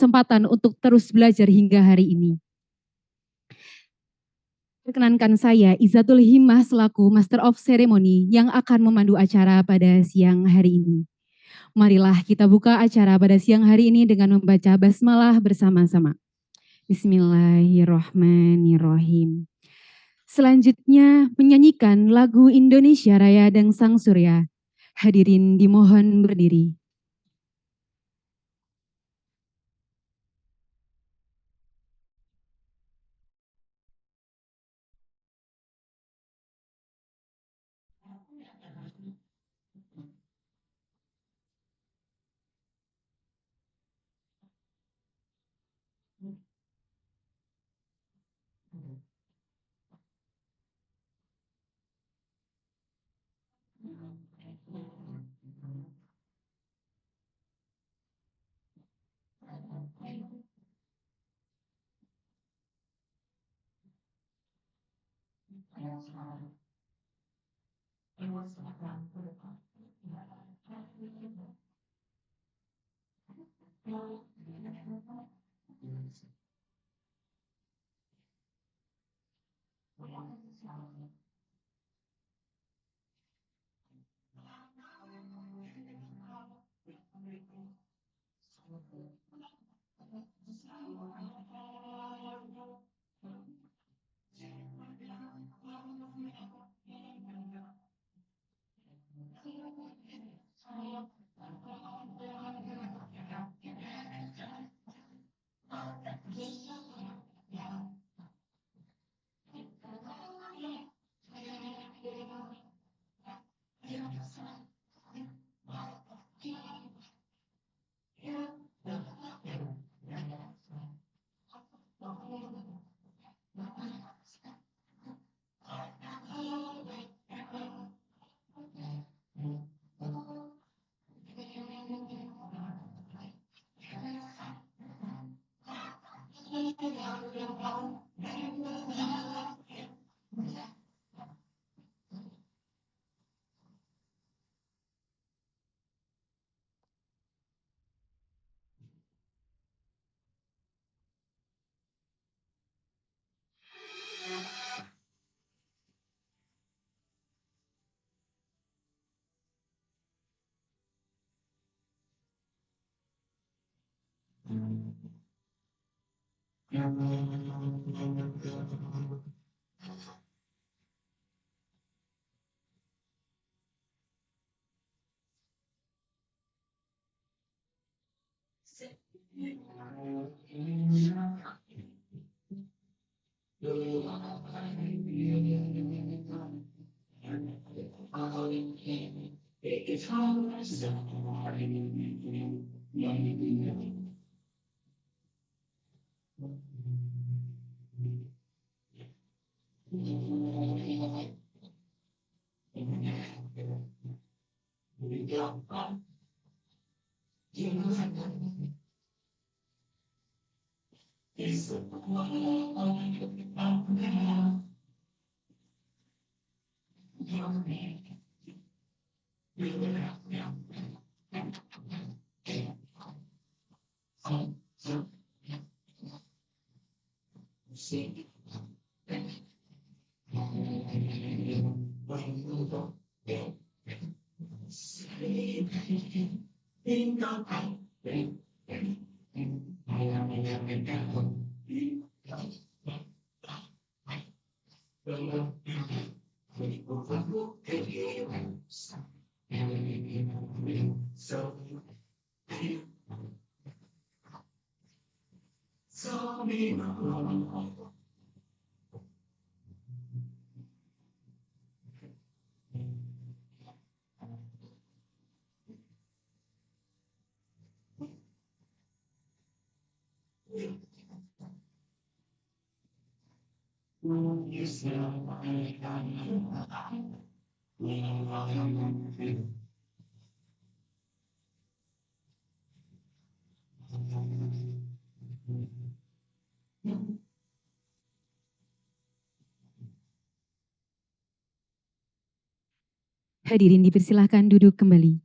kesempatan untuk terus belajar hingga hari ini. Perkenankan saya Izzatul Himmah selaku Master of Ceremony yang akan memandu acara pada siang hari ini. Marilah kita buka acara pada siang hari ini dengan membaca basmalah bersama-sama. Bismillahirrahmanirrahim. Selanjutnya menyanyikan lagu Indonesia Raya dan Sang Surya. Hadirin dimohon berdiri. Hadirin dipersilahkan duduk kembali.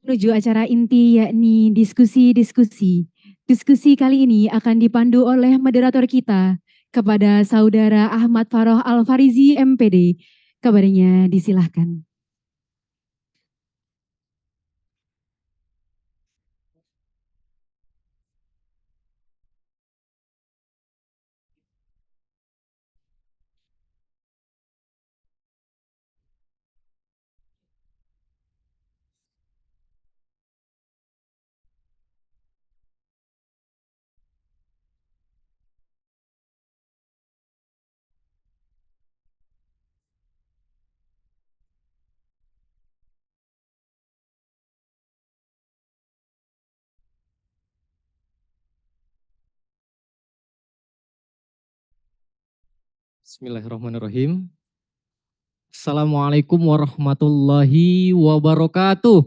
menuju acara inti yakni diskusi-diskusi. Diskusi kali ini akan dipandu oleh moderator kita kepada Saudara Ahmad Faroh Al-Farizi MPD. Kabarnya disilahkan. Bismillahirrahmanirrahim. Assalamualaikum warahmatullahi wabarakatuh.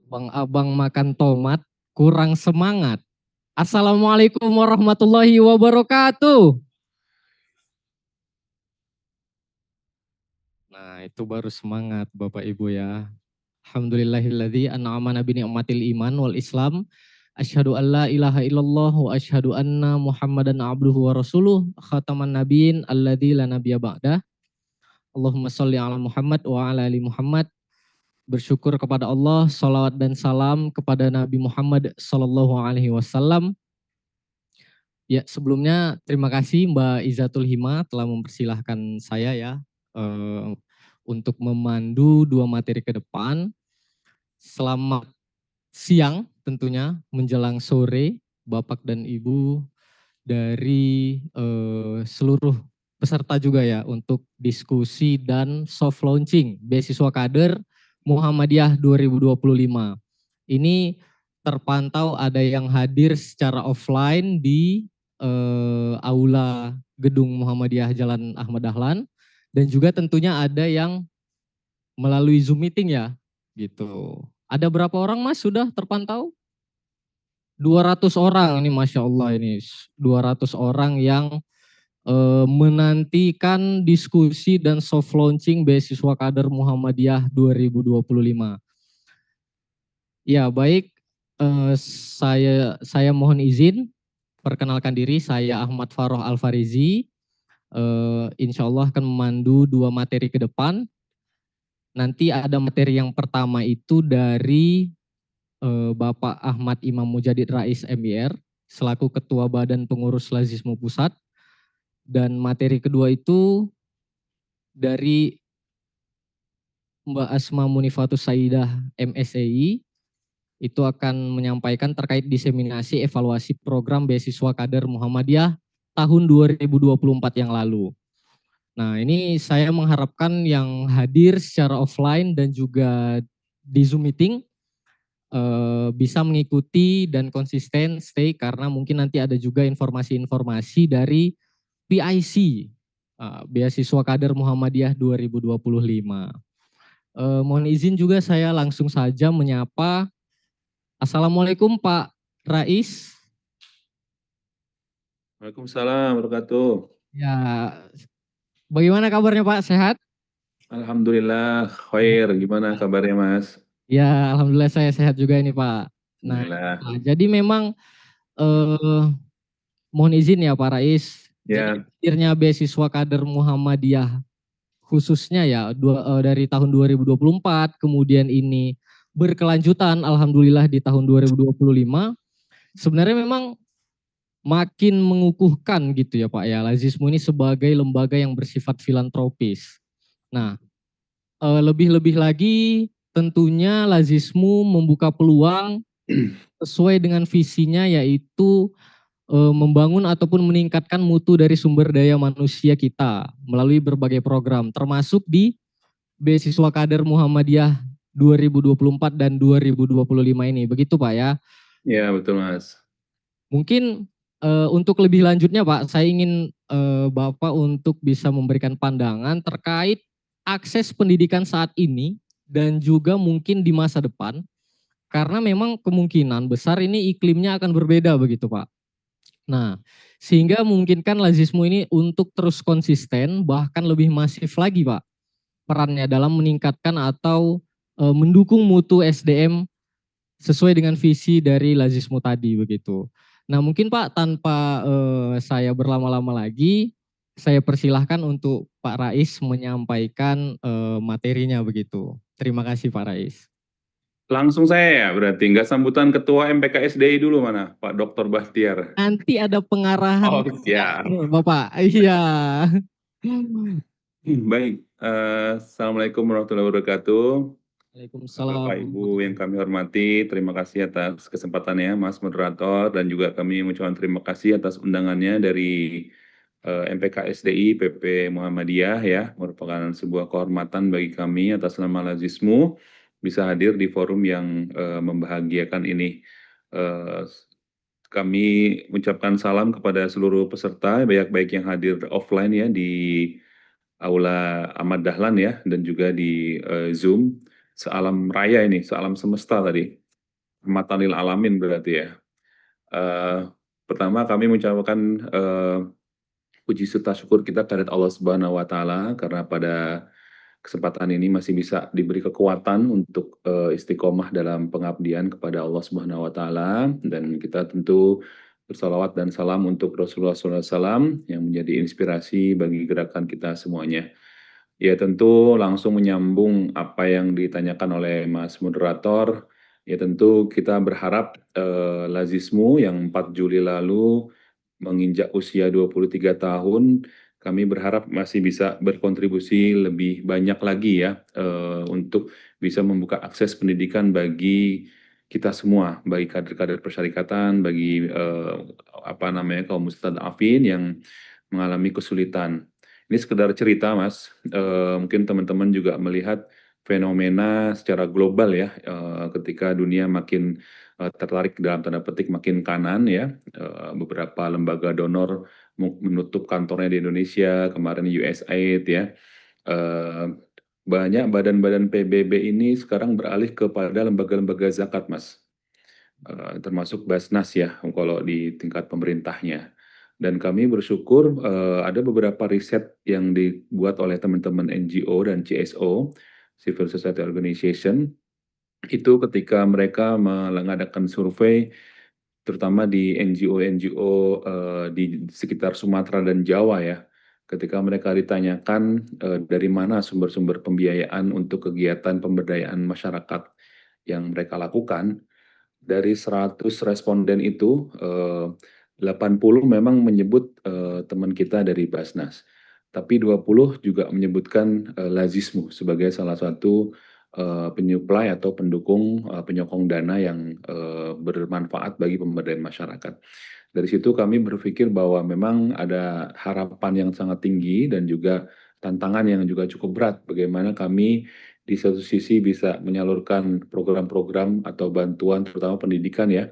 Bang abang makan tomat, kurang semangat. Assalamualaikum warahmatullahi wabarakatuh. Nah, itu baru semangat Bapak Ibu ya. Alhamdulillahilladzi an'amana bi ni'matil iman wal Islam. Asyhadu an la ilaha illallah wa asyhadu anna Muhammadan abduhu wa rasuluh. Khataman nabiyyin alladzi la nabiyya ba'dah. Allahumma sholli ala Muhammad wa ala ali Muhammad. Bersyukur kepada Allah, salawat dan salam kepada Nabi Muhammad Sallallahu Alaihi Wasallam. Ya, sebelumnya terima kasih Mbak Izatul Hima telah mempersilahkan saya ya untuk memandu dua materi ke depan. Selamat siang tentunya menjelang sore Bapak dan Ibu dari seluruh peserta juga ya untuk diskusi dan soft launching beasiswa kader Muhammadiyah 2025. Ini terpantau ada yang hadir secara offline di aula gedung Muhammadiyah Jalan Ahmad Dahlan dan juga tentunya ada yang melalui Zoom meeting ya gitu. Ada berapa orang Mas sudah terpantau? 200 orang ini Masya Allah ini 200 orang yang menantikan diskusi dan soft launching beasiswa kader Muhammadiyah 2025. Ya baik, saya mohon izin perkenalkan diri, saya Ahmad Faroh Al-Farizi. Insya Allah akan memandu dua materi ke depan. Nanti ada materi yang pertama itu dari Bapak Ahmad Imam Mujadid Rais MIR selaku Ketua Badan Pengurus Lazismu Pusat. Dan materi kedua itu dari Mbak Asma Munifatus Saidah MSEI itu akan menyampaikan terkait diseminasi evaluasi program beasiswa kader Muhammadiyah tahun 2024 yang lalu. Nah, ini saya mengharapkan yang hadir secara offline dan juga di Zoom meeting bisa mengikuti dan konsisten stay karena mungkin nanti ada juga informasi-informasi dari PIC, Beasiswa Kader Muhammadiyah 2025. Mohon izin juga saya langsung saja menyapa. Assalamualaikum Pak Rais. Waalaikumsalam warahmatullahi wabarakatuh. Ya, bagaimana kabarnya Pak? Sehat? Alhamdulillah, khair. Gimana kabarnya Mas? Ya, alhamdulillah saya sehat juga ini Pak. Nah, jadi memang mohon izin ya Pak Rais. Ya. Jadi akhirnya beasiswa kader Muhammadiyah khususnya ya dari tahun 2024 kemudian ini berkelanjutan alhamdulillah di tahun 2025 sebenarnya memang makin mengukuhkan gitu ya Pak ya, Lazismu ini sebagai lembaga yang bersifat filantropis. Nah, lebih-lebih lagi tentunya Lazismu membuka peluang sesuai dengan visinya yaitu membangun ataupun meningkatkan mutu dari sumber daya manusia kita melalui berbagai program termasuk di Beasiswa Kader Muhammadiyah 2024 dan 2025 ini. Begitu Pak ya? Ya betul Mas. Mungkin untuk lebih lanjutnya Pak, saya ingin Bapak untuk bisa memberikan pandangan terkait akses pendidikan saat ini dan juga mungkin di masa depan. Karena memang kemungkinan besar ini iklimnya akan berbeda begitu Pak. Nah, sehingga memungkinkan Lazismu ini untuk terus konsisten bahkan lebih masif lagi Pak perannya dalam meningkatkan atau mendukung mutu SDM sesuai dengan visi dari Lazismu tadi begitu. Nah mungkin Pak tanpa saya berlama-lama lagi, saya persilahkan untuk Pak Rais menyampaikan materinya begitu. Terima kasih Pak Rais. Langsung saya ya berarti, nggak sambutan Ketua MPKSDI dulu mana, Pak Dr. Bahtiar. Nanti ada pengarahan Oh, siap. Bapak. Iya. Baik, Assalamualaikum warahmatullahi wabarakatuh. Waalaikumsalam. Bapak Ibu yang kami hormati, terima kasih atas kesempatannya Mas Moderator, dan juga kami mengucapkan terima kasih atas undangannya dari MPKSDI PP Muhammadiyah ya, merupakan sebuah kehormatan bagi kami atas nama Lazismu bisa hadir di forum yang membahagiakan ini. Eh, Kami mengucapkan salam kepada seluruh peserta, baik yang hadir offline ya di Aula Ahmad Dahlan ya, dan juga di Zoom. Sealam raya ini, sealam semesta tadi. Rahmatan lil alamin berarti ya. Eh, Pertama kami mengucapkan puji serta syukur kita kehadirat Allah Subhanahu wa taala karena pada kesempatan ini masih bisa diberi kekuatan untuk istiqomah dalam pengabdian kepada Allah Subhanahu wa taala, dan kita tentu bersalawat dan salam untuk Rasulullah SAW yang menjadi inspirasi bagi gerakan kita semuanya. Ya tentu langsung menyambung apa yang ditanyakan oleh Mas Moderator. Ya tentu kita berharap Lazismu yang 4 Juli lalu menginjak usia 23 tahun, kami berharap masih bisa berkontribusi lebih banyak lagi ya untuk bisa membuka akses pendidikan bagi kita semua, bagi kader-kader persyarikatan, bagi kaum mustadafin yang mengalami kesulitan. Ini sekedar cerita, Mas. Mungkin teman-teman juga melihat fenomena secara global ya, ketika dunia makin tertarik dalam tanda petik makin kanan ya, beberapa lembaga donor menutup kantornya di Indonesia, kemarin USAID ya. Banyak badan-badan PBB ini sekarang beralih kepada lembaga-lembaga zakat, Mas. Termasuk Basnas ya, kalau di tingkat pemerintahnya. Dan kami bersyukur ada beberapa riset yang dibuat oleh teman-teman NGO dan CSO, Civil Society Organization, itu ketika mereka mengadakan survei terutama di NGO-NGO di sekitar Sumatera dan Jawa ya, ketika mereka ditanyakan dari mana sumber-sumber pembiayaan untuk kegiatan pemberdayaan masyarakat yang mereka lakukan, dari 100 responden itu 80 memang menyebut teman kita dari Basnas, tapi 20 juga menyebutkan Lazismu sebagai salah satu penyuplai atau pendukung penyokong dana yang bermanfaat bagi pemberdayaan masyarakat. Dari situ kami berpikir bahwa memang ada harapan yang sangat tinggi dan juga tantangan yang juga cukup berat. Bagaimana kami di satu sisi bisa menyalurkan program-program atau bantuan terutama pendidikan ya,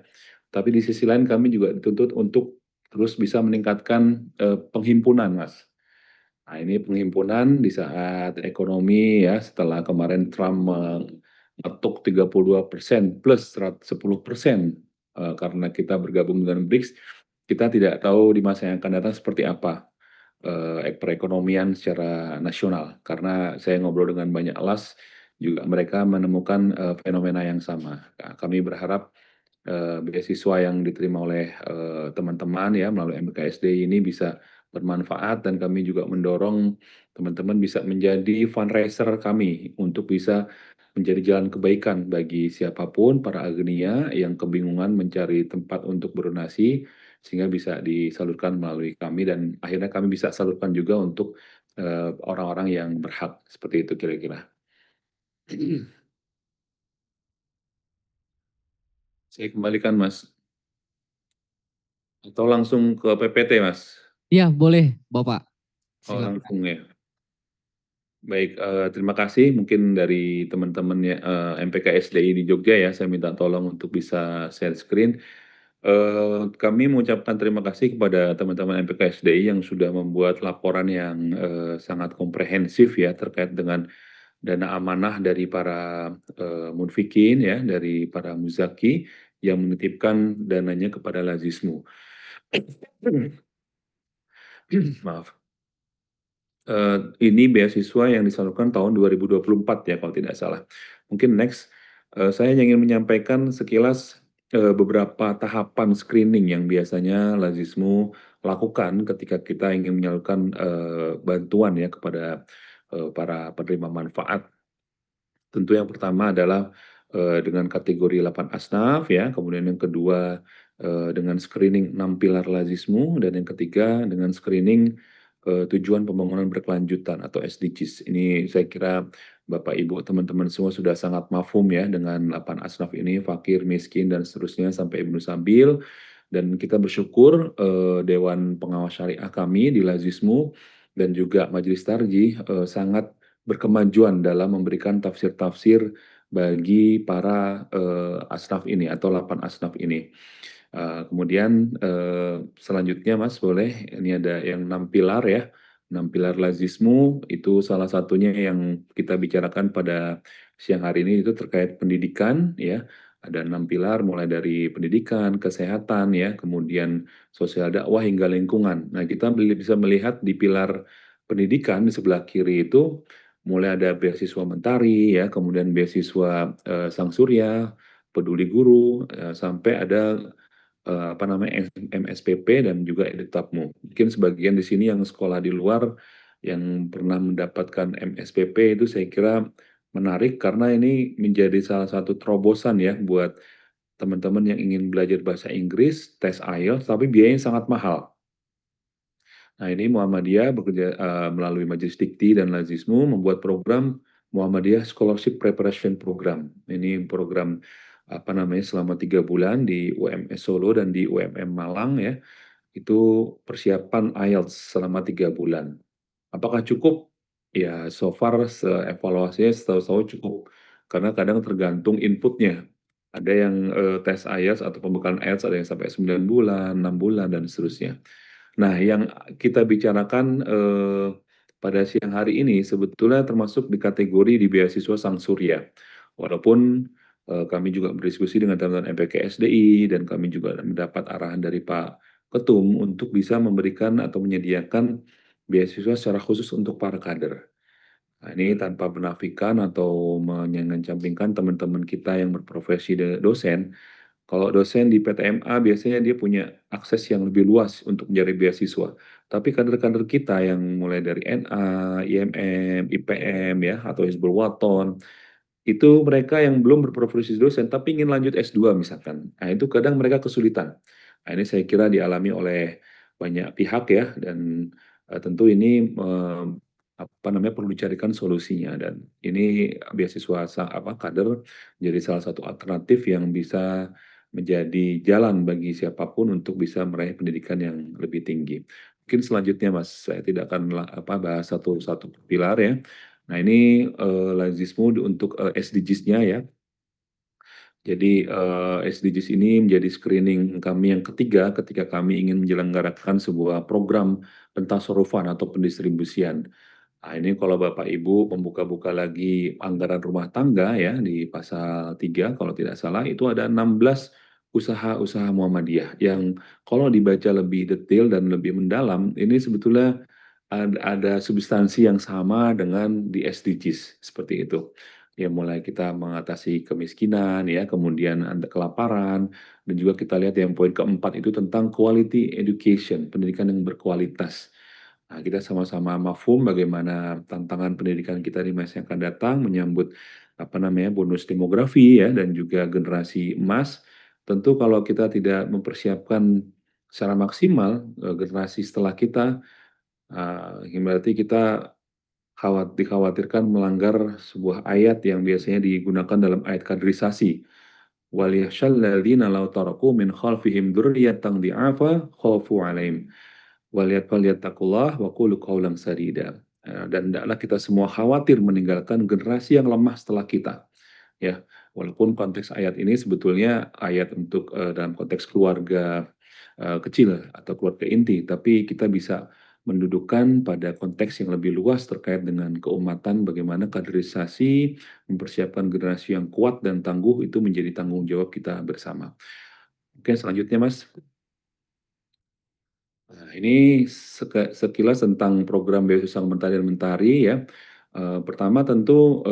tapi di sisi lain kami juga dituntut untuk terus bisa meningkatkan penghimpunan, Mas. Nah, ini penghimpunan di saat ekonomi ya, setelah kemarin Trump mengetuk 32% plus 10% karena kita bergabung dengan BRICS, kita tidak tahu di masa yang akan datang seperti apa perekonomian secara nasional. Karena saya ngobrol dengan banyak alas, juga mereka menemukan fenomena yang sama. Nah, kami berharap beasiswa yang diterima oleh teman-teman ya melalui MKSD ini bisa bermanfaat, dan kami juga mendorong teman-teman bisa menjadi fundraiser kami untuk bisa menjadi jalan kebaikan bagi siapapun para agenia yang kebingungan mencari tempat untuk berdonasi, sehingga bisa disalurkan melalui kami, dan akhirnya kami bisa salurkan juga untuk orang-orang yang berhak, seperti itu kira-kira. Saya kembalikan, Mas. Atau langsung ke PPT, Mas? Iya, boleh, Bapak. Oh, Silakan. langsung ya. Baik, terima kasih. Mungkin dari teman-teman ya, MPKSDI di Jogja ya, saya minta tolong untuk bisa share screen. Kami mengucapkan terima kasih kepada teman-teman MPKSDI yang sudah membuat laporan yang sangat komprehensif ya terkait dengan dana amanah dari para munfikin ya, dari para muzaki yang menitipkan dananya kepada Lazismu. Maaf. Ini beasiswa yang disalurkan tahun 2024 ya kalau tidak salah. Mungkin next, saya ingin menyampaikan sekilas, beberapa tahapan screening yang biasanya Lazismu lakukan ketika kita ingin menyalurkan, bantuan ya kepada, para penerima manfaat. Tentu yang pertama adalah, dengan kategori 8 asnaf ya, kemudian yang kedua, dengan screening 6 pilar lazismu, dan yang ketiga dengan screening, tujuan pembangunan berkelanjutan atau SDGs. Ini saya kira Bapak, Ibu, teman-teman semua sudah sangat mafhum ya dengan 8 asnaf ini, fakir, miskin, dan seterusnya sampai Ibnu Sabil. Dan kita bersyukur, Dewan Pengawas Syariah kami di Lazismu dan juga Majelis Tarjih, sangat berkemajuan dalam memberikan tafsir-tafsir bagi para, asnaf ini atau 8 asnaf ini. Kemudian, selanjutnya Mas boleh, ini ada yang 6 pilar ya, 6 pilar lazismu, itu salah satunya yang kita bicarakan pada siang hari ini itu terkait pendidikan ya. Ada 6 pilar mulai dari pendidikan, kesehatan ya, kemudian sosial dakwah hingga lingkungan. Nah, kita bisa melihat di pilar pendidikan di sebelah kiri itu mulai ada beasiswa Mentari ya, kemudian beasiswa, Sang Surya, Peduli Guru, sampai ada, apa namanya, MSPP dan juga Edukapmu. Mungkin sebagian di sini yang sekolah di luar, yang pernah mendapatkan MSPP itu saya kira menarik karena ini menjadi salah satu terobosan ya buat teman-teman yang ingin belajar bahasa Inggris, tes IELTS, tapi biayanya sangat mahal. Nah, ini Muhammadiyah bekerja, melalui Majelis Dikti dan Lazismu membuat program Muhammadiyah Scholarship Preparation Program. Ini program, apa namanya, selama 3 bulan di UMS Solo dan di UMM Malang ya, itu persiapan IELTS selama 3 bulan. Apakah cukup? Ya, so far evaluasinya setahu saya cukup, karena kadang tergantung inputnya. Ada yang, tes IELTS atau pembekalan IELTS ada yang sampai 9 bulan, 6 bulan, dan seterusnya. Nah, yang kita bicarakan, pada siang hari ini sebetulnya termasuk di kategori di beasiswa Sang Surya. Walaupun, kami juga berdiskusi dengan teman-teman MPK-SDI dan kami juga mendapat arahan dari Pak Ketum untuk bisa memberikan atau menyediakan beasiswa secara khusus untuk para kader. Nah, ini tanpa menafikan atau mengenyampingkan teman-teman kita yang berprofesi dosen. Kalau dosen di PTMA biasanya dia punya akses yang lebih luas untuk mencari beasiswa. Tapi kader-kader kita yang mulai dari NA, IMM, IPM ya, atau Hizbul Waton, itu mereka yang belum berprofesi dosen tapi ingin lanjut S2 misalkan. Nah, itu kadang mereka kesulitan. Nah, ini saya kira dialami oleh banyak pihak ya, dan, tentu ini, apa namanya, perlu dicarikan solusinya, dan ini beasiswa kader menjadi salah satu alternatif yang bisa menjadi jalan bagi siapapun untuk bisa meraih pendidikan yang lebih tinggi. Mungkin selanjutnya Mas, saya tidak akan bahas satu-satu pilar ya. Nah, ini, Lazismu untuk, SDGs-nya ya. Jadi, SDGs ini menjadi screening kami yang ketiga ketika kami ingin menyelenggarakan sebuah program pentasorufan atau pendistribusian. Nah, ini kalau Bapak Ibu membuka-buka lagi anggaran rumah tangga ya di pasal 3 kalau tidak salah itu ada 16 usaha-usaha Muhammadiyah yang kalau dibaca lebih detail dan lebih mendalam ini sebetulnya ada substansi yang sama dengan di SDGs seperti itu. Ya mulai kita mengatasi kemiskinan ya, kemudian ada kelaparan, dan juga kita lihat yang poin keempat itu tentang quality education, pendidikan yang berkualitas. Nah, kita sama-sama mafhum bagaimana tantangan pendidikan kita di masa yang akan datang menyambut apa namanya bonus demografi ya dan juga generasi emas. Tentu kalau kita tidak mempersiapkan secara maksimal generasi setelah kita, berarti kita dikhawatirkan melanggar sebuah ayat yang biasanya digunakan dalam ayat kaderisasi. وَلْيَخْشَى الَّذِينَ لَوْ تَرَكُوا مِنْ خَلْفِهِمْ ذُرِّيَّةً ضِعَافًا خَافُوا عَلَيْهِمْ وَلْيَتَّقُوا اللَّهَ وَقُولُوا قَوْلًا سَدِيدًا. Dan hendaklah kita semua khawatir meninggalkan generasi yang lemah setelah kita. Ya, walaupun konteks ayat ini sebetulnya ayat untuk, dalam konteks keluarga, kecil atau keluarga inti, tapi kita bisa mendudukkan pada konteks yang lebih luas terkait dengan keumatan, bagaimana kaderisasi mempersiapkan generasi yang kuat dan tangguh itu menjadi tanggung jawab kita bersama. Oke, selanjutnya Mas. Nah, ini sekilas tentang program beasiswa Mentari dan Mentari ya. Pertama tentu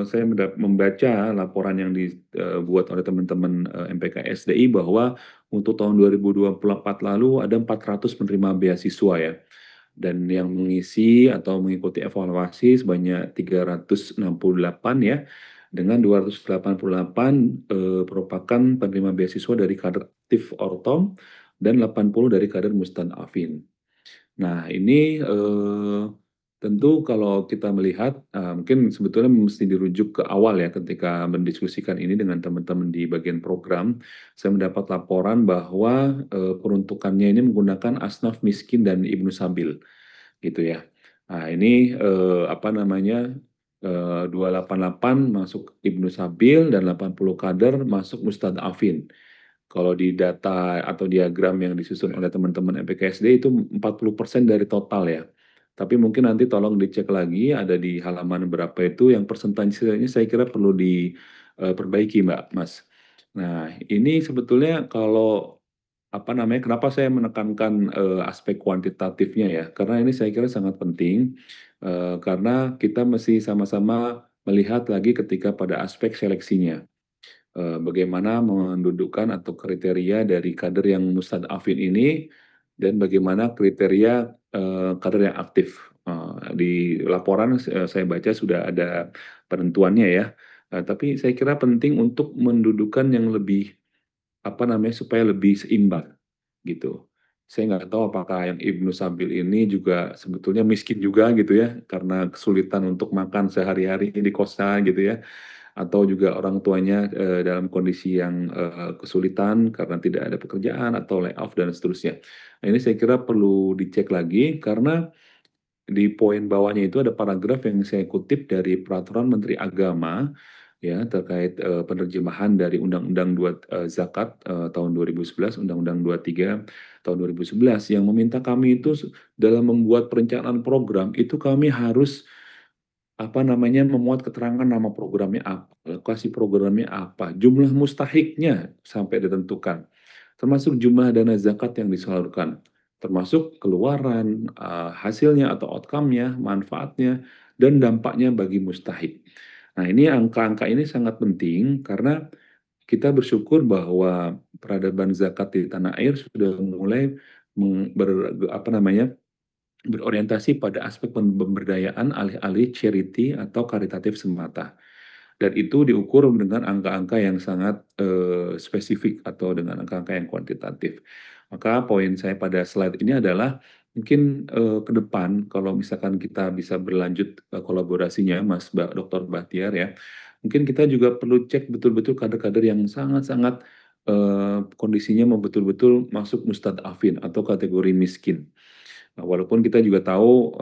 saya membaca laporan yang dibuat oleh teman-teman MPK SDI bahwa untuk tahun 2024 lalu ada 400 penerima beasiswa ya. Dan yang mengisi atau mengikuti evaluasi sebanyak 368 ya. Dengan 288 merupakan penerima beasiswa dari kader aktif Ortom dan 80 dari kader Mustadafin. Nah, ini tentu kalau kita melihat, mungkin sebetulnya mesti dirujuk ke awal ya, ketika mendiskusikan ini dengan teman-teman di bagian program, saya mendapat laporan bahwa peruntukannya ini menggunakan asnaf miskin dan ibnu sabil, gitu ya. Nah, ini apa namanya? 288 masuk ibnu sabil dan 80 kader masuk mustadafin. Kalau di data atau diagram yang disusun oleh teman-teman MPKSD itu 40% dari total ya. Tapi mungkin nanti tolong dicek lagi ada di halaman berapa itu yang persentasenya saya kira perlu diperbaiki Mbak, Mas. Nah, ini sebetulnya kalau apa namanya, kenapa saya menekankan aspek kuantitatifnya ya? Karena ini saya kira sangat penting karena kita mesti sama-sama melihat lagi ketika pada aspek seleksinya. Bagaimana mendudukkan atau kriteria dari kader yang mustadafin ini dan bagaimana kriteria kader yang aktif. Di laporan saya baca sudah ada penentuannya ya. Tapi saya kira penting untuk mendudukan yang lebih apa namanya supaya lebih seimbang gitu. Saya nggak tahu apakah yang Ibnu Sabil ini juga sebetulnya miskin juga gitu ya karena kesulitan untuk makan sehari-hari di kosan gitu ya atau juga orang tuanya dalam kondisi yang kesulitan karena tidak ada pekerjaan atau layoff dan seterusnya. Nah, ini saya kira perlu dicek lagi karena di poin bawahnya itu ada paragraf yang saya kutip dari Peraturan Menteri Agama ya terkait penerjemahan dari Undang-Undang 2 Zakat tahun 2011, Undang-Undang 23 tahun 2011 yang meminta kami itu dalam membuat perencanaan program itu kami harus apa namanya, memuat keterangan nama programnya apa, lokasi programnya apa, jumlah mustahiknya sampai ditentukan, termasuk jumlah dana zakat yang disalurkan, termasuk keluaran, hasilnya atau outcome-nya, manfaatnya, dan dampaknya bagi mustahik. Nah, ini angka-angka ini sangat penting karena kita bersyukur bahwa peradaban zakat di tanah air sudah mulai apa namanya, berorientasi pada aspek pemberdayaan alih-alih charity atau karitatif semata. Dan itu diukur dengan angka-angka yang sangat spesifik atau dengan angka-angka yang kuantitatif. Maka poin saya pada slide ini adalah mungkin ke depan kalau misalkan kita bisa berlanjut kolaborasinya Mas Dr. Bahtiar ya, mungkin kita juga perlu cek betul-betul kader-kader yang sangat-sangat kondisinya betul-betul masuk mustadafin atau kategori miskin. Nah, walaupun kita juga tahu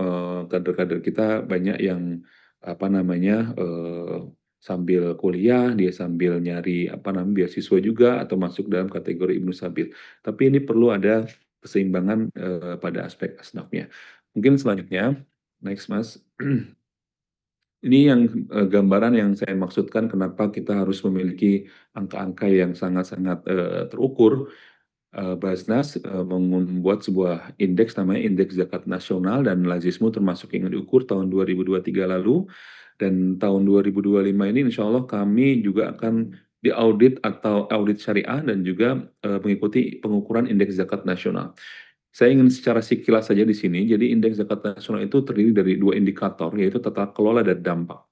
kader-kader kita banyak yang apa namanya sambil kuliah dia sambil nyari apa namanya beasiswa juga atau masuk dalam kategori Ibnu Sabil. Tapi ini perlu ada keseimbangan pada aspek asnafnya. Mungkin selanjutnya, next Mas. Ini yang gambaran yang saya maksudkan kenapa kita harus memiliki angka-angka yang sangat-sangat terukur. Basnas membuat sebuah indeks namanya Indeks Zakat Nasional dan Lazismu termasuk yang diukur tahun 2023 lalu dan tahun 2025 ini insya Allah kami juga akan diaudit atau audit syariah dan juga mengikuti pengukuran Indeks Zakat Nasional. Saya ingin secara sekilas saja di sini, jadi Indeks Zakat Nasional itu terdiri dari dua indikator, yaitu tata kelola dan dampak.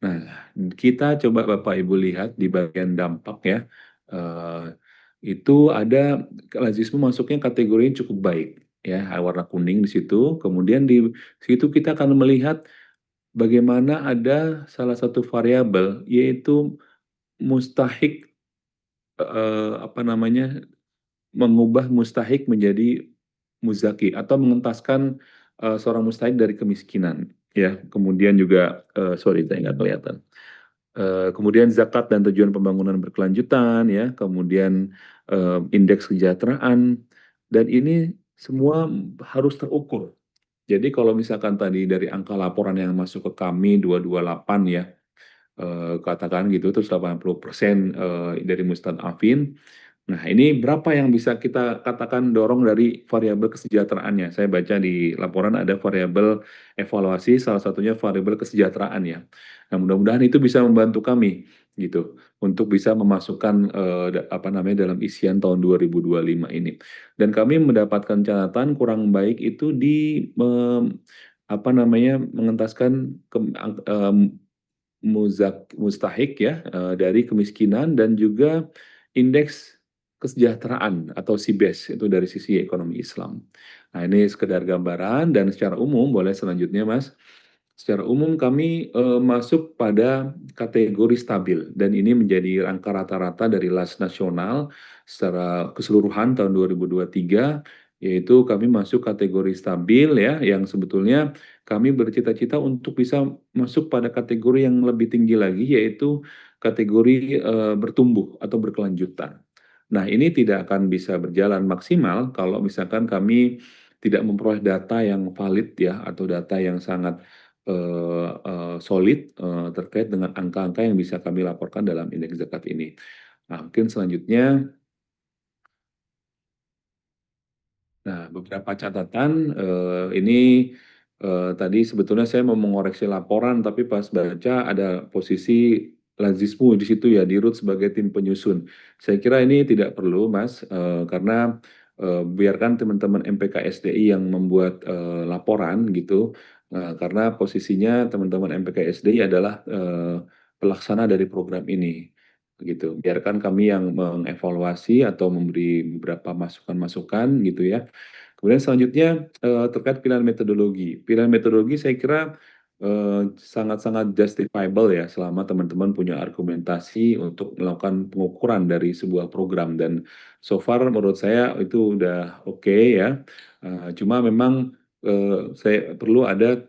Nah, kita coba Bapak Ibu lihat di bagian dampak ya, itu ada lazisme masuknya kategorinya cukup baik ya, warna kuning di situ. Kemudian di situ kita akan melihat bagaimana ada salah satu variabel yaitu mustahik apa namanya, mengubah mustahik menjadi muzaki atau mengentaskan seorang mustahik dari kemiskinan ya. Kemudian juga sorry saya nggak kelihatan. Kemudian zakat dan tujuan pembangunan berkelanjutan ya, kemudian indeks kesejahteraan dan ini semua harus terukur. Jadi kalau misalkan tadi dari angka laporan yang masuk ke kami 228 ya, katakan gitu terus 80% dari mustadafin. Nah, ini berapa yang bisa kita katakan dorong dari variabel kesejahteraannya? Saya baca di laporan ada variabel evaluasi, salah satunya variabel kesejahteraan ya. Nah, mudah-mudahan itu bisa membantu kami gitu untuk bisa memasukkan apa namanya dalam isian tahun 2025 ini. Dan kami mendapatkan catatan kurang baik itu di apa namanya mengentaskan mustahik ya dari kemiskinan dan juga indeks kesejahteraan atau CBES itu dari sisi ekonomi Islam. Nah, ini sekedar gambaran dan secara umum boleh selanjutnya Mas. Secara umum kami masuk pada kategori stabil dan ini menjadi angka rata-rata dari LAS nasional secara keseluruhan tahun 2023 yaitu kami masuk kategori stabil ya yang sebetulnya kami bercita-cita untuk bisa masuk pada kategori yang lebih tinggi lagi yaitu kategori bertumbuh atau berkelanjutan. Nah, ini tidak akan bisa berjalan maksimal kalau misalkan kami tidak memperoleh data yang valid ya atau data yang sangat solid terkait dengan angka-angka yang bisa kami laporkan dalam indeks zakat ini. Nah, mungkin selanjutnya, nah beberapa catatan ini tadi sebetulnya saya mau mengoreksi laporan, tapi pas baca ada posisi Lazismu di situ ya, di root sebagai tim penyusun. Saya kira ini tidak perlu, Mas, karena biarkan teman-teman MPKSDI yang membuat laporan gitu, karena posisinya teman-teman MPKSDI adalah pelaksana dari program ini gitu. Biarkan kami yang mengevaluasi atau memberi beberapa masukan-masukan gitu ya. Kemudian selanjutnya terkait pilihan metodologi. Pilihan metodologi saya kira sangat-sangat justifiable ya selama teman-teman punya argumentasi untuk melakukan pengukuran dari sebuah program dan so far menurut saya itu udah oke ya. Cuma memang saya perlu ada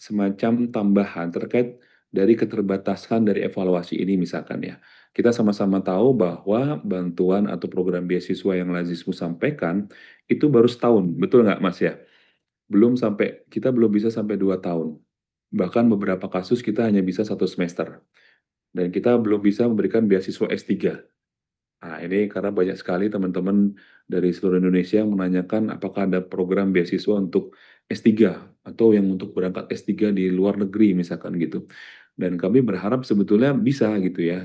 semacam tambahan terkait dari keterbatasan dari evaluasi ini misalkan ya. Kita sama-sama tahu bahwa bantuan atau program beasiswa yang Lazismu sampaikan itu baru setahun, betul nggak Mas ya? Kita belum bisa sampai 2 tahun. Bahkan beberapa kasus kita hanya bisa 1 semester. Dan kita belum bisa memberikan beasiswa S3. Nah, ini karena banyak sekali teman-teman dari seluruh Indonesia yang menanyakan apakah ada program beasiswa untuk S3 atau yang untuk berangkat S3 di luar negeri misalkan gitu. Dan kami berharap sebetulnya bisa gitu ya.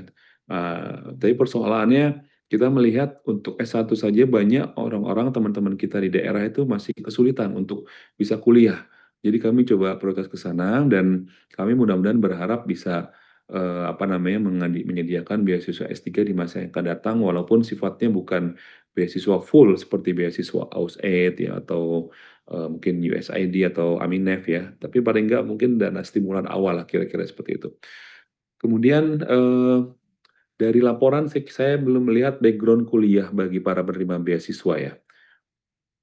Tapi persoalannya kita melihat untuk S1 saja banyak orang-orang teman-teman kita di daerah itu masih kesulitan untuk bisa kuliah. Jadi kami coba protes ke sana dan kami mudah-mudahan berharap bisa apa namanya, menyediakan beasiswa S3 di masa yang akan datang, walaupun sifatnya bukan beasiswa full seperti beasiswa AusAid ya, atau mungkin USAID atau Aminef ya, tapi paling nggak mungkin dana stimulan awal lah, kira-kira seperti itu. Kemudian dari laporan saya belum melihat background kuliah bagi para penerima beasiswa ya.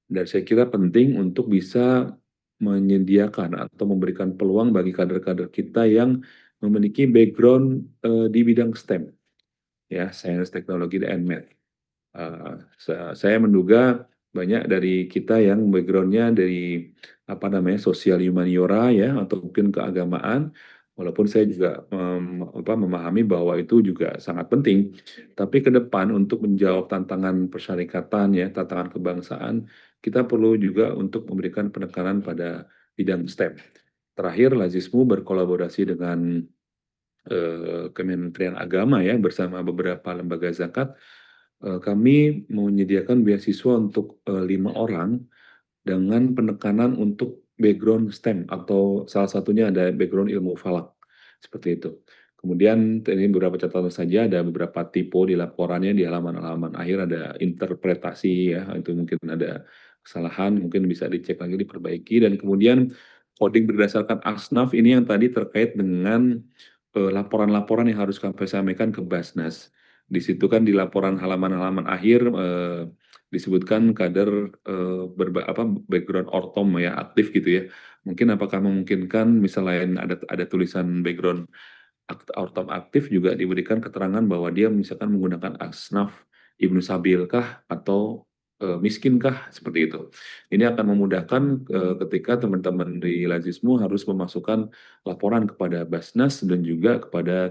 Dan saya kira penting untuk bisa menyediakan atau memberikan peluang bagi kader-kader kita yang memiliki background di bidang STEM, ya, Sains, Teknologi, dan Math. Saya menduga banyak dari kita yang backgroundnya dari apa namanya sosial humaniora ya atau mungkin keagamaan, walaupun saya juga memahami bahwa itu juga sangat penting. Tapi ke depan untuk menjawab tantangan persyarikatan ya, tantangan kebangsaan, kita perlu juga untuk memberikan penekanan pada bidang STEM. Terakhir, Lazismu berkolaborasi dengan Kementerian Agama ya bersama beberapa lembaga zakat kami menyediakan beasiswa untuk 5 orang dengan penekanan untuk background STEM atau salah satunya ada background ilmu falak seperti itu. Kemudian ini beberapa catatan saja, ada beberapa tipe di laporannya di halaman-halaman akhir ada interpretasi ya, itu mungkin ada kesalahan, mungkin bisa dicek lagi diperbaiki dan kemudian coding berdasarkan asnaf ini yang tadi terkait dengan laporan-laporan yang harus kami sampaikan ke Basnas. Di situ kan di laporan halaman-halaman akhir disebutkan kader background ortom ya aktif gitu ya. Mungkin apakah memungkinkan misalnya ada tulisan background ortom aktif juga diberikan keterangan bahwa dia misalkan menggunakan asnaf Ibnu Sabil kah atau miskinkah? Seperti itu. Ini akan memudahkan ketika teman-teman di Lazismu harus memasukkan laporan kepada Basnas dan juga kepada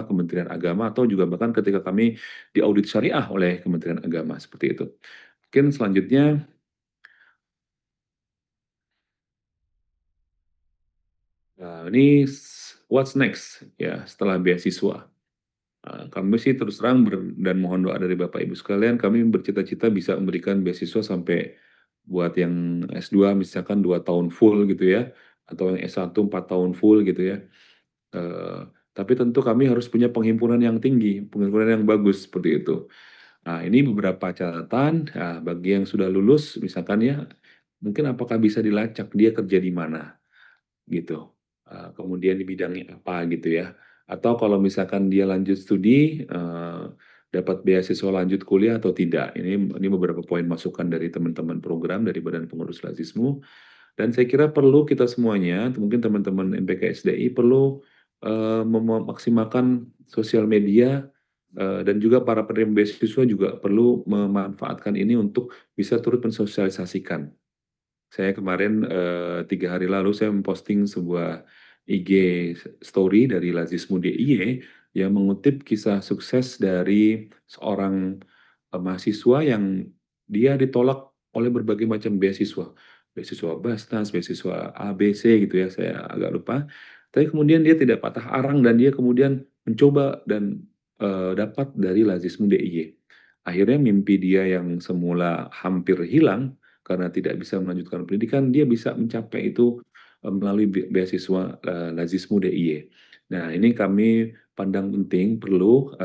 Kementerian Agama atau juga bahkan ketika kami diaudit syariah oleh Kementerian Agama seperti itu. Mungkin selanjutnya ini what's next ya setelah beasiswa. Kami sih terus terang dan mohon doa dari Bapak Ibu sekalian, kami bercita-cita bisa memberikan beasiswa sampai buat yang S2 misalkan 2 tahun full gitu ya, atau yang S1 4 tahun full gitu ya. Tapi tentu kami harus punya penghimpunan yang tinggi, penghimpunan yang bagus seperti itu. Nah, ini beberapa catatan, bagi yang sudah lulus misalkan ya, mungkin apakah bisa dilacak dia kerja di mana gitu. Kemudian di bidangnya apa gitu ya. Atau kalau misalkan dia lanjut studi, dapat beasiswa lanjut kuliah atau tidak. Ini beberapa poin masukan dari teman-teman program dari Badan Pengurus Lazismu. Dan saya kira perlu kita semuanya, mungkin teman-teman MPKSDI perlu memaksimalkan sosial media dan juga para penerima beasiswa juga perlu memanfaatkan ini untuk bisa turut mensosialisasikan. Saya kemarin 3 hari lalu saya memposting sebuah IG story dari Lazismu DIY yang mengutip kisah sukses dari seorang mahasiswa yang dia ditolak oleh berbagai macam beasiswa. Beasiswa Basnas, beasiswa A, B, C gitu ya, saya agak lupa. Tapi kemudian dia tidak patah arang dan dia kemudian mencoba dan dapat dari Lazismu DIY. Akhirnya mimpi dia yang semula hampir hilang karena tidak bisa melanjutkan pendidikan, dia bisa mencapai itu melalui beasiswa Lazismu DIY. Nah, ini kami pandang penting perlu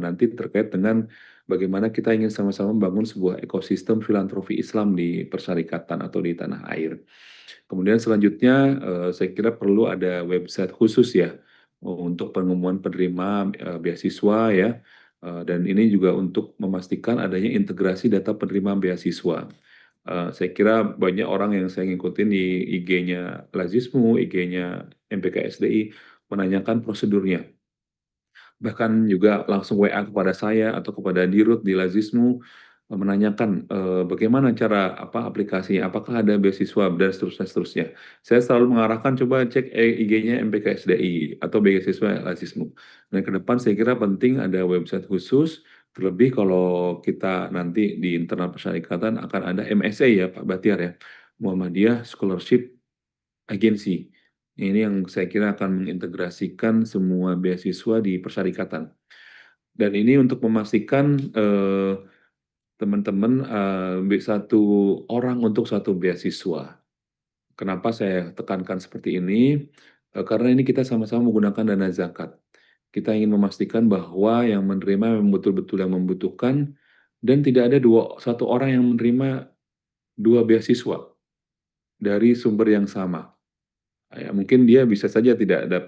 nanti terkait dengan bagaimana kita ingin sama-sama membangun sebuah ekosistem filantropi Islam di persyarikatan atau di tanah air. Kemudian selanjutnya saya kira perlu ada website khusus ya untuk pengumuman penerima beasiswa ya. Dan ini juga untuk memastikan adanya integrasi data penerima beasiswa. Saya kira banyak orang yang saya ngikutin di IG-nya Lazismu, IG-nya MPKSDI menanyakan prosedurnya. Bahkan juga langsung WA kepada saya atau kepada Dirut di Lazismu menanyakan bagaimana cara aplikasinya, apakah ada beasiswa dan seterusnya. Saya selalu mengarahkan coba cek IG-nya MPKSDI atau beasiswa Lazismu. Dan ke depan saya kira penting ada website khusus. Terlebih kalau kita nanti di internal persyarikatan akan ada MSA ya Pak Batiar ya, Muhammadiyah Scholarship Agency. Ini yang saya kira akan mengintegrasikan semua beasiswa di persyarikatan. Dan ini untuk memastikan teman-teman satu orang untuk satu beasiswa. Kenapa saya tekankan seperti ini? Karena ini kita sama-sama menggunakan dana zakat. Kita ingin memastikan bahwa yang menerima memang betul-betul yang membutuhkan dan tidak ada satu orang yang menerima 2 beasiswa dari sumber yang sama. Ya, mungkin dia bisa saja tidak ada,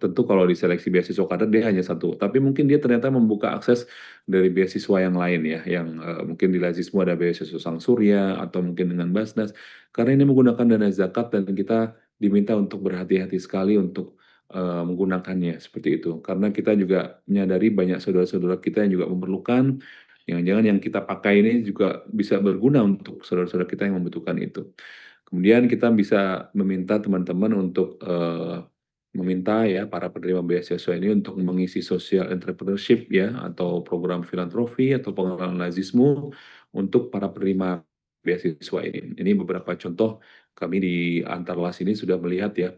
tentu kalau diseleksi beasiswa kader dia hanya satu, tapi mungkin dia ternyata membuka akses dari beasiswa yang lain ya, yang mungkin di Lazismu ada beasiswa Sang Surya atau mungkin dengan Basnas. Karena ini menggunakan dana zakat dan kita diminta untuk berhati-hati sekali untuk menggunakannya seperti itu. Karena kita juga menyadari banyak saudara-saudara kita yang juga memerlukan, jangan-jangan yang kita pakai ini juga bisa berguna untuk saudara-saudara kita yang membutuhkan itu. Kemudian kita bisa meminta teman-teman untuk meminta ya para penerima beasiswa ini untuk mengisi social entrepreneurship ya atau program filantropi atau pengenalan Lazismu untuk para penerima beasiswa ini. Ini beberapa contoh kami di Antarlas ini sudah melihat ya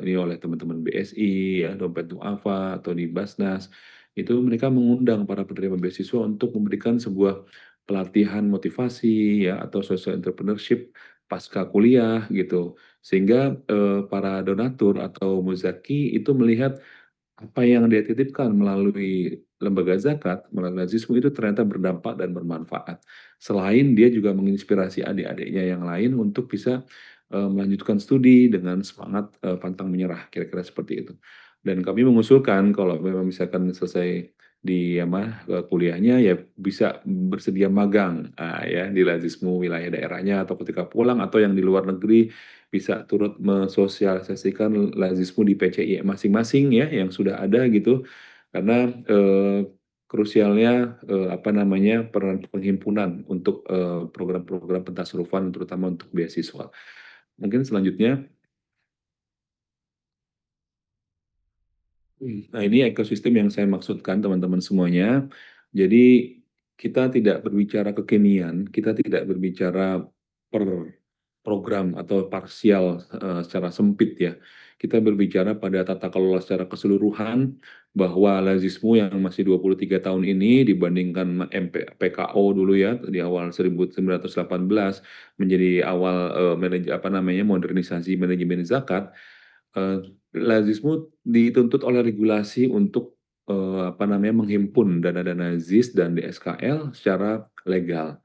ini oleh teman-teman BSI ya Dompet Duafa atau di Basnas itu mereka mengundang para penerima beasiswa untuk memberikan sebuah pelatihan motivasi ya atau social entrepreneurship pasca kuliah gitu. Sehingga para donatur atau muzaki itu melihat apa yang dia titipkan melalui lembaga zakat, melalui Lazismu itu ternyata berdampak dan bermanfaat. Selain dia juga menginspirasi adik-adiknya yang lain untuk bisa melanjutkan studi dengan semangat pantang menyerah, kira-kira seperti itu. Dan kami mengusulkan kalau memang misalkan selesai di kuliahnya ya bisa bersedia magang ya di Lazismu wilayah daerahnya atau ketika pulang atau yang di luar negeri bisa turut mensosialisasikan Lazismu di PCI masing-masing ya yang sudah ada gitu karena krusialnya peran penghimpunan untuk program-program pentasrufan terutama untuk beasiswa. Mungkin selanjutnya, nah ini ekosistem yang saya maksudkan teman-teman semuanya. Jadi kita tidak berbicara kekinian, kita tidak berbicara per program atau parsial secara sempit ya. Kita berbicara pada tata kelola secara keseluruhan bahwa lazismu yang masih 23 tahun ini dibandingkan PKO dulu ya di awal 1918 menjadi awal modernisasi manajemen zakat, eh, lazismu dituntut oleh regulasi untuk menghimpun dana-dana ZIS dan DSKL secara legal.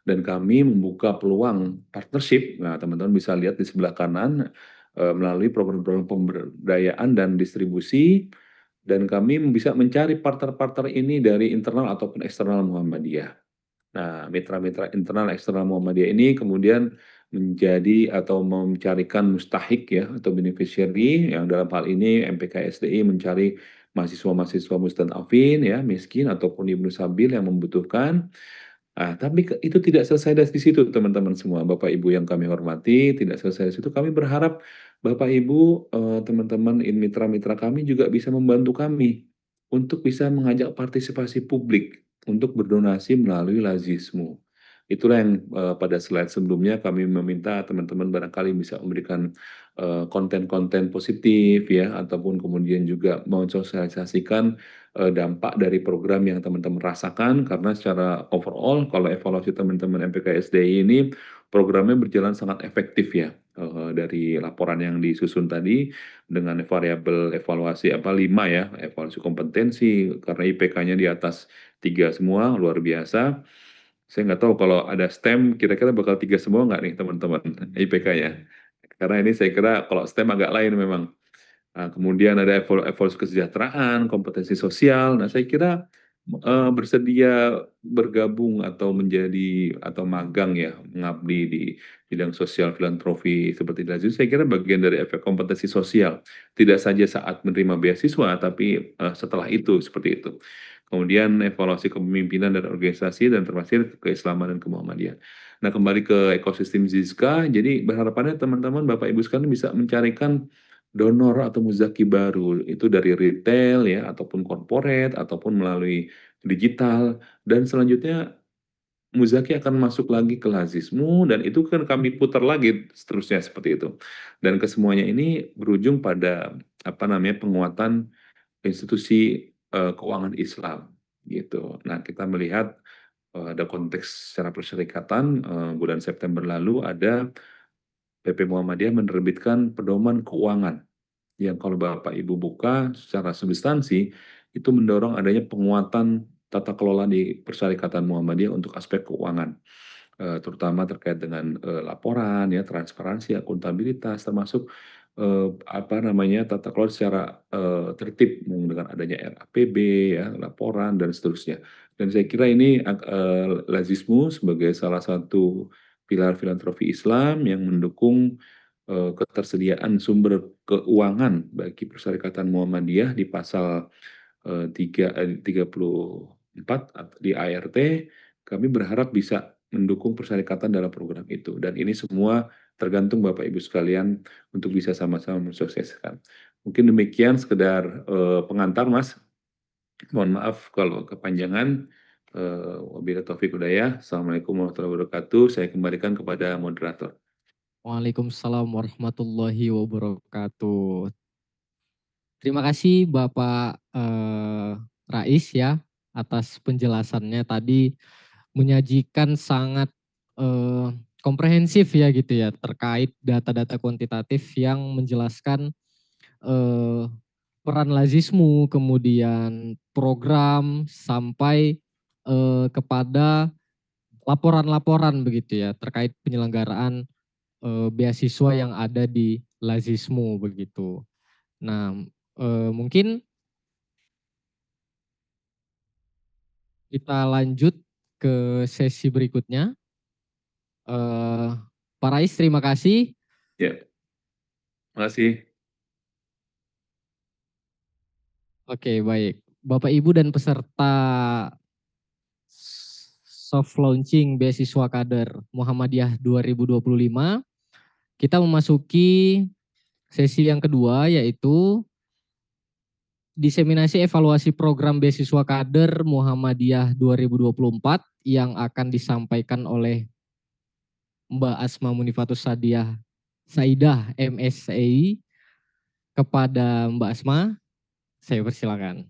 Dan kami membuka peluang partnership. Nah, teman-teman bisa lihat di sebelah kanan melalui program-program pemberdayaan dan distribusi, dan kami bisa mencari partner-partner ini dari internal ataupun eksternal Muhammadiyah. Nah, mitra-mitra internal eksternal Muhammadiyah ini kemudian menjadi atau mencarikan mustahik ya atau beneficiary, yang dalam hal ini MPKSDI mencari mahasiswa-mahasiswa mustadafin ya, miskin ataupun ibnu sabil yang membutuhkan. Ah, tapi itu tidak selesai dari situ teman-teman semua, Bapak Ibu yang kami hormati, tidak selesai dari situ. Kami berharap Bapak Ibu, teman-teman mitra-mitra kami juga bisa membantu kami untuk bisa mengajak partisipasi publik untuk berdonasi melalui Lazismu. Itulah yang pada slide sebelumnya kami meminta teman-teman barangkali bisa memberikan konten-konten positif ya, ataupun kemudian juga mensosialisasikan dampak dari program yang teman-teman rasakan, karena secara overall kalau evaluasi teman-teman MPKSDI ini programnya berjalan sangat efektif ya, dari laporan yang disusun tadi dengan variabel evaluasi 5 ya, evaluasi kompetensi karena IPK-nya di atas 3 semua, luar biasa. Saya nggak tahu kalau ada STEM kira-kira bakal 3 semua nggak nih teman-teman IPK-nya, karena ini saya kira kalau STEM agak lain memang. Nah, kemudian ada evaluasi kesejahteraan, kompetensi sosial. Nah, saya kira bersedia bergabung atau menjadi atau magang ya, mengabdi di bidang sosial filantropi seperti itu. Saya kira bagian dari efek kompetensi sosial. Tidak saja saat menerima beasiswa, tapi setelah itu seperti itu. Kemudian evaluasi kepemimpinan dan organisasi dan termasuk keislaman dan kemuhammadiyah. Nah, kembali ke ekosistem Zizka, jadi berharapannya teman-teman Bapak Ibu sekalian bisa mencarikan donor atau muzaki baru, itu dari retail ya, ataupun corporate, ataupun melalui digital, dan selanjutnya muzaki akan masuk lagi ke lazismu, dan itu kan kami putar lagi seterusnya seperti itu. Dan kesemuanya ini berujung pada penguatan institusi keuangan Islam gitu. Nah, kita melihat ada konteks secara persyarikatan, bulan September lalu ada PP Muhammadiyah menerbitkan pedoman keuangan yang kalau Bapak Ibu buka secara substansi itu mendorong adanya penguatan tata kelola di Persyarikatan Muhammadiyah untuk aspek keuangan, terutama terkait dengan laporan ya, transparansi, akuntabilitas, termasuk tata kelola secara tertib dengan adanya RAPB ya, laporan dan seterusnya. Dan saya kira ini Lazismu sebagai salah satu pilar filantropi Islam yang mendukung ketersediaan sumber keuangan bagi Persyarikatan Muhammadiyah di pasal 34 di ART. Kami berharap bisa mendukung persyarikatan dalam program itu, dan ini semua tergantung Bapak Ibu sekalian untuk bisa sama-sama mensukseskan. Mungkin demikian sekedar pengantar, Mas. Mohon maaf kalau kepanjangan. Wabillahi taufiq hidayah. Assalamualaikum warahmatullahi wabarakatuh. Saya kembalikan kepada moderator. Waalaikumsalam warahmatullahi wabarakatuh. Terima kasih Bapak Rais ya atas penjelasannya tadi, menyajikan sangat komprehensif ya gitu ya terkait data-data kuantitatif yang menjelaskan peran lazismu, kemudian program sampai kepada laporan-laporan begitu ya terkait penyelenggaraan beasiswa yang ada di lazismu begitu. Nah, mungkin kita lanjut ke sesi berikutnya. Pak Rais, terima kasih. Ya, terima kasih. Oke, baik. Bapak Ibu dan peserta soft launching beasiswa kader Muhammadiyah 2025, kita memasuki sesi yang kedua, yaitu diseminasi evaluasi program beasiswa kader Muhammadiyah 2024 yang akan disampaikan oleh Mbak Asma Munifatus Saidah MSI. Kepada Mbak Asma, saya persilakan.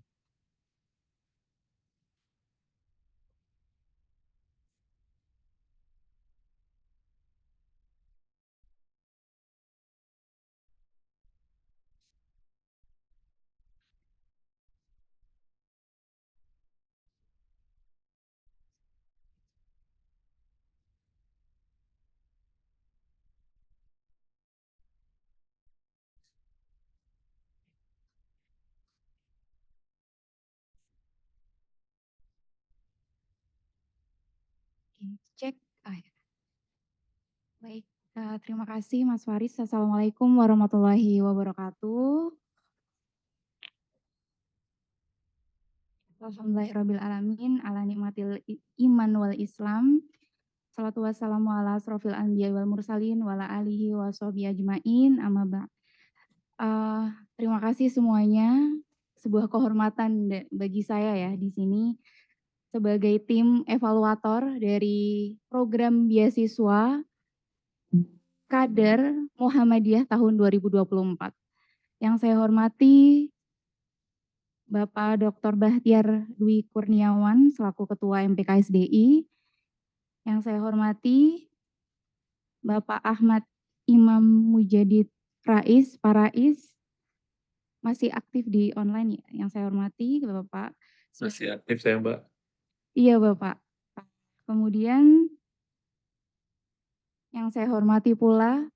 Cek. Ya. Baik, terima kasih Mas Faris. Assalamualaikum warahmatullahi wabarakatuh. Alhamdulillahirrabbilalamin, ala nikmatil iman wal islam. Salatu wassalamu ala asrofil anbiya wal mursalin, wala alihi wa sahbihi ajmain, amma ba'd. Terima kasih semuanya. Sebuah kehormatan bagi saya ya di sini sebagai tim evaluator dari program beasiswa kader Muhammadiyah tahun 2024. Yang saya hormati Bapak Dr. Bahtiar Dwi Kurniawan selaku Ketua MPKSDI. Yang saya hormati Bapak Ahmad Imam Mujadid Rais, Pak Rais, masih aktif di online ya. Yang saya hormati Bapak. Masih aktif saya Mbak. Iya Bapak. Kemudian yang saya hormati pula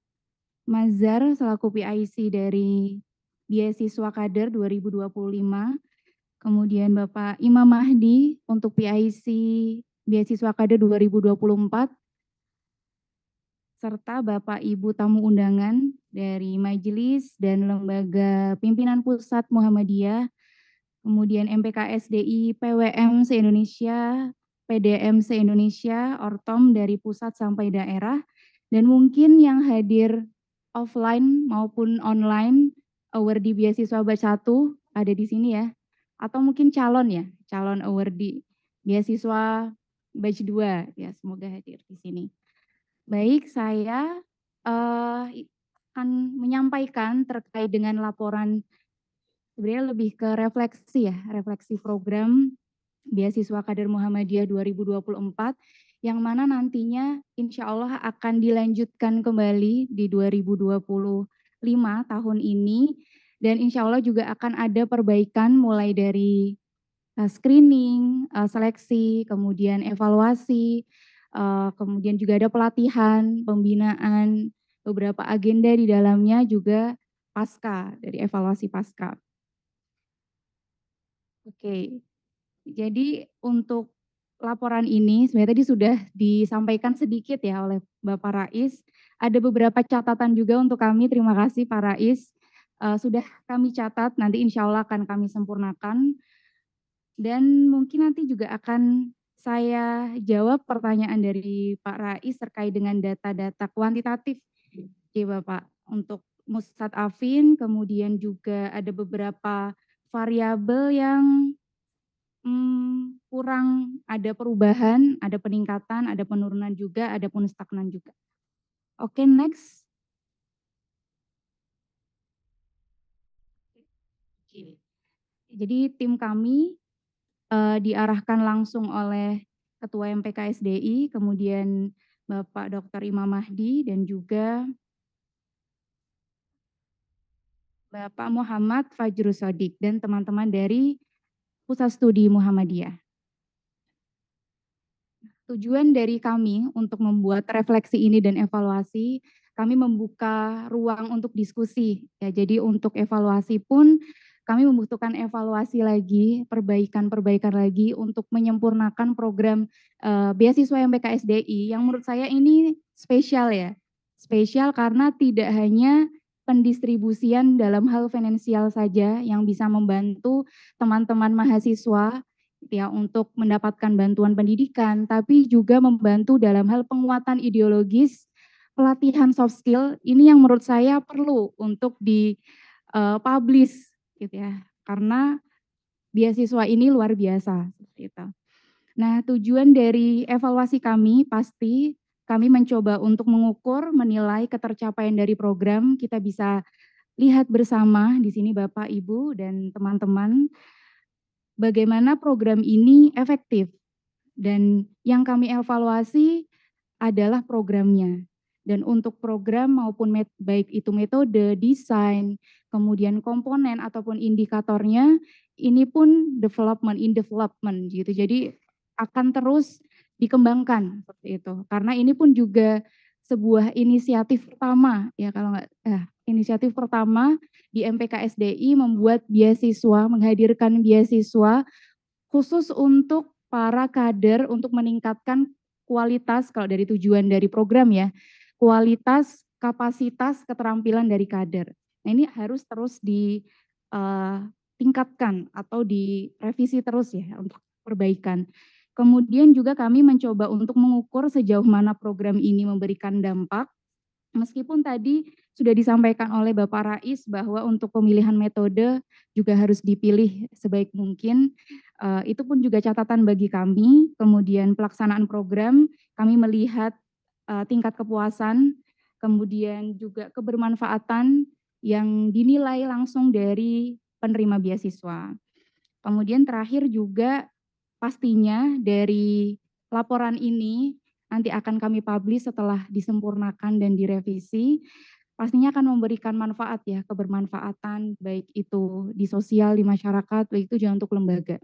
Mazhar selaku PIC dari Beasiswa Kader 2025. Kemudian Bapak Imam Mahdi untuk PIC Beasiswa Kader 2024. Serta Bapak Ibu tamu undangan dari Majelis dan Lembaga Pimpinan Pusat Muhammadiyah, kemudian MPKSDI, PWM se-Indonesia, PDM se-Indonesia, Ortom dari pusat sampai daerah, dan mungkin yang hadir offline maupun online, awardee beasiswa batch 1 ada di sini ya, atau mungkin calon awardee beasiswa batch 2 ya, semoga hadir di sini. Baik, saya akan menyampaikan terkait dengan laporan sebenarnya lebih ke refleksi ya, refleksi program Beasiswa Kader Muhammadiyah 2024 yang mana nantinya insya Allah akan dilanjutkan kembali di 2025 tahun ini dan insya Allah juga akan ada perbaikan mulai dari screening, seleksi, kemudian evaluasi, kemudian juga ada pelatihan, pembinaan, beberapa agenda di dalamnya juga pasca, dari evaluasi pasca. Oke, jadi untuk laporan ini sebenarnya tadi sudah disampaikan sedikit ya oleh Bapak Rais. Ada beberapa catatan juga untuk kami, terima kasih Pak Rais. Sudah kami catat, nanti insya Allah akan kami sempurnakan. Dan mungkin nanti juga akan saya jawab pertanyaan dari Pak Rais terkait dengan data-data kuantitatif ya Bapak untuk Musad Afin, kemudian juga ada beberapa variabel yang kurang ada perubahan, ada peningkatan, ada penurunan juga, ada pun stagnan juga. Oke, next. Jadi tim kami diarahkan langsung oleh Ketua MPKSDI, kemudian Bapak Dr. Imam Mahdi, dan juga Bapak Muhammad Fajrul Sodik, dan teman-teman dari Pusat Studi Muhammadiyah. Tujuan dari kami untuk membuat refleksi ini dan evaluasi, kami membuka ruang untuk diskusi. Ya, jadi untuk evaluasi pun kami membutuhkan evaluasi lagi, perbaikan-perbaikan lagi untuk menyempurnakan program beasiswa MPKSDI yang menurut saya ini spesial ya. Spesial karena tidak hanya pendistribusian dalam hal finansial saja yang bisa membantu teman-teman mahasiswa ya untuk mendapatkan bantuan pendidikan, tapi juga membantu dalam hal penguatan ideologis, pelatihan soft skill. Ini yang menurut saya perlu untuk di-publish gitu ya, karena beasiswa ini luar biasa seperti itu. Nah, tujuan dari evaluasi kami pasti kami mencoba untuk mengukur, menilai ketercapaian dari program. Kita bisa lihat bersama di sini Bapak, Ibu, dan teman-teman bagaimana program ini efektif. Dan yang kami evaluasi adalah programnya. Dan untuk program maupun baik itu metode, desain, kemudian komponen ataupun indikatornya, ini pun in development gitu. Jadi akan terus dikembangkan seperti itu. Karena ini pun juga sebuah inisiatif pertama ya kalau nggak inisiatif pertama di MPKSDI membuat beasiswa, menghadirkan beasiswa khusus untuk para kader untuk meningkatkan kualitas kalau dari tujuan dari program ya, kualitas, kapasitas, keterampilan dari kader. Nah ini harus terus ditingkatkan atau direvisi terus ya untuk perbaikan. Kemudian juga kami mencoba untuk mengukur sejauh mana program ini memberikan dampak. Meskipun tadi sudah disampaikan oleh Bapak Rais bahwa untuk pemilihan metode juga harus dipilih sebaik mungkin, itu pun juga catatan bagi kami. Kemudian pelaksanaan program, kami melihat tingkat kepuasan, kemudian juga kebermanfaatan yang dinilai langsung dari penerima beasiswa. Kemudian terakhir juga pastinya dari laporan ini nanti akan kami publish setelah disempurnakan dan direvisi, pastinya akan memberikan manfaat ya, kebermanfaatan baik itu di sosial, di masyarakat, baik itu juga untuk lembaga.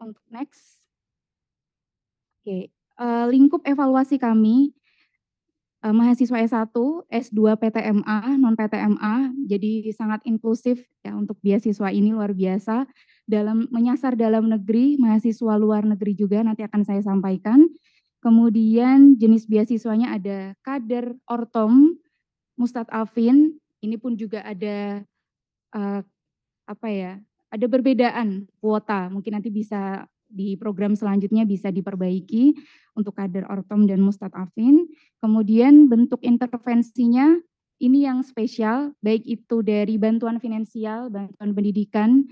Untuk next. Oke, lingkup evaluasi kami, mahasiswa S1, S2 PTMA, non PTMA, jadi sangat inklusif ya untuk beasiswa ini luar biasa. Menyasar dalam negeri, mahasiswa luar negeri juga nanti akan saya sampaikan. Kemudian jenis beasiswanya ada kader Ortom, Mustad Afin, ini pun juga ada ada perbedaan kuota, mungkin nanti bisa di program selanjutnya bisa diperbaiki untuk kader Ortom dan Mustad Afin. Kemudian bentuk intervensinya ini yang spesial, baik itu dari bantuan finansial, bantuan pendidikan,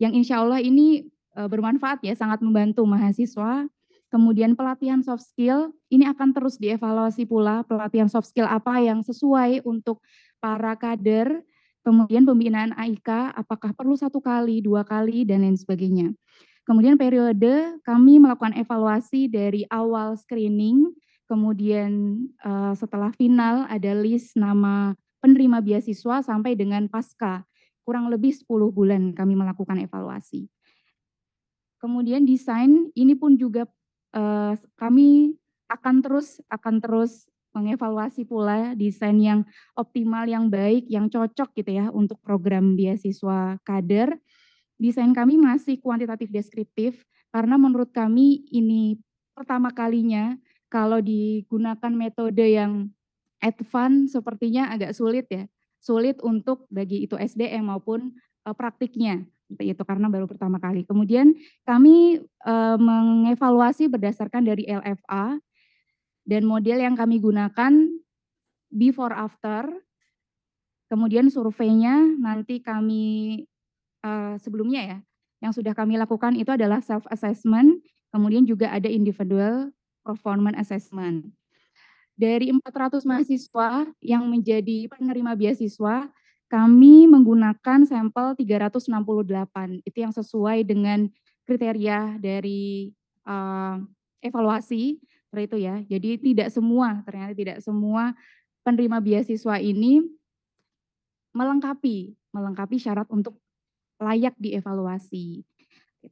yang insya Allah ini bermanfaat ya, sangat membantu mahasiswa. Kemudian pelatihan soft skill, ini akan terus dievaluasi pula pelatihan soft skill apa yang sesuai untuk para kader. Kemudian pembinaan AIK, apakah perlu 1 kali, 2 kali, dan lain sebagainya. Kemudian periode kami melakukan evaluasi dari awal screening, kemudian setelah final ada list nama penerima beasiswa sampai dengan pasca. Kurang lebih 10 bulan kami melakukan evaluasi. Kemudian desain ini pun juga kami akan terus mengevaluasi pula desain yang optimal, yang baik, yang cocok gitu ya untuk program beasiswa kader. Desain kami masih kuantitatif deskriptif karena menurut kami ini pertama kalinya kalau digunakan metode yang advance sepertinya agak sulit ya. Sulit untuk bagi itu SDM maupun praktiknya seperti itu karena baru pertama kali. Kemudian kami mengevaluasi berdasarkan dari LFA dan model yang kami gunakan before after. Kemudian surveinya nanti kami sebelumnya ya, yang sudah kami lakukan itu adalah self assessment, kemudian juga ada individual performance assessment. Dari 400 mahasiswa yang menjadi penerima beasiswa, kami menggunakan sampel 368. Itu yang sesuai dengan kriteria dari evaluasi, seperti itu ya. Jadi ternyata tidak semua penerima beasiswa ini melengkapi syarat untuk layak dievaluasi.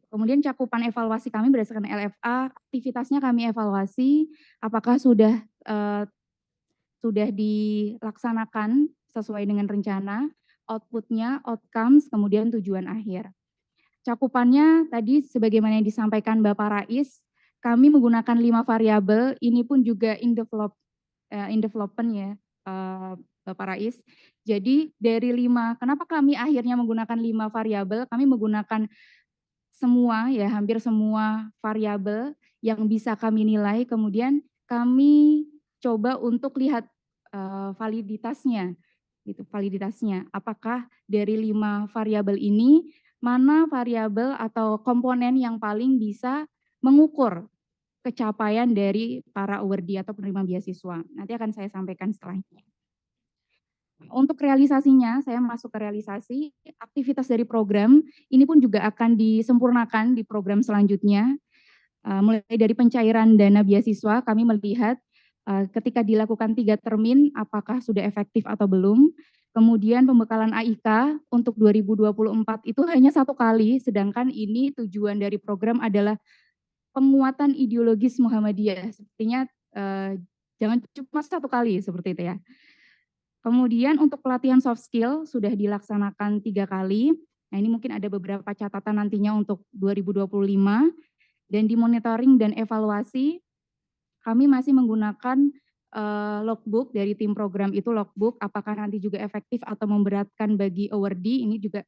Kemudian cakupan evaluasi kami berdasarkan LFA, aktivitasnya kami evaluasi apakah sudah dilaksanakan sesuai dengan rencana, outputnya, outcomes, kemudian tujuan akhir. Cakupannya tadi sebagaimana yang disampaikan Bapak Rais, kami menggunakan 5 variabel, ini pun juga in development ya, Bapak Rais. Jadi dari 5, kenapa kami akhirnya menggunakan 5 variabel? Kami menggunakan semua ya, hampir semua variabel yang bisa kami nilai, kemudian kami coba untuk lihat validitasnya, gitu, validitasnya. Apakah dari 5 variabel ini, mana variabel atau komponen yang paling bisa mengukur capaian dari para awardee atau penerima beasiswa. Nanti akan saya sampaikan setelahnya. Untuk realisasinya, saya masuk ke realisasi, aktivitas dari program, ini pun juga akan disempurnakan di program selanjutnya. Mulai dari pencairan dana beasiswa, kami melihat ketika dilakukan 3 termin, apakah sudah efektif atau belum. Kemudian pembekalan AIK untuk 2024 itu hanya 1 kali, sedangkan ini tujuan dari program adalah penguatan ideologis Muhammadiyah. Sepertinya jangan cuma 1 kali seperti itu ya. Kemudian untuk pelatihan soft skill sudah dilaksanakan 3 kali. Nah ini mungkin ada beberapa catatan nantinya untuk 2025. Dan di monitoring dan evaluasi, kami masih menggunakan logbook dari tim program itu logbook, apakah nanti juga efektif atau memberatkan bagi awardee, ini juga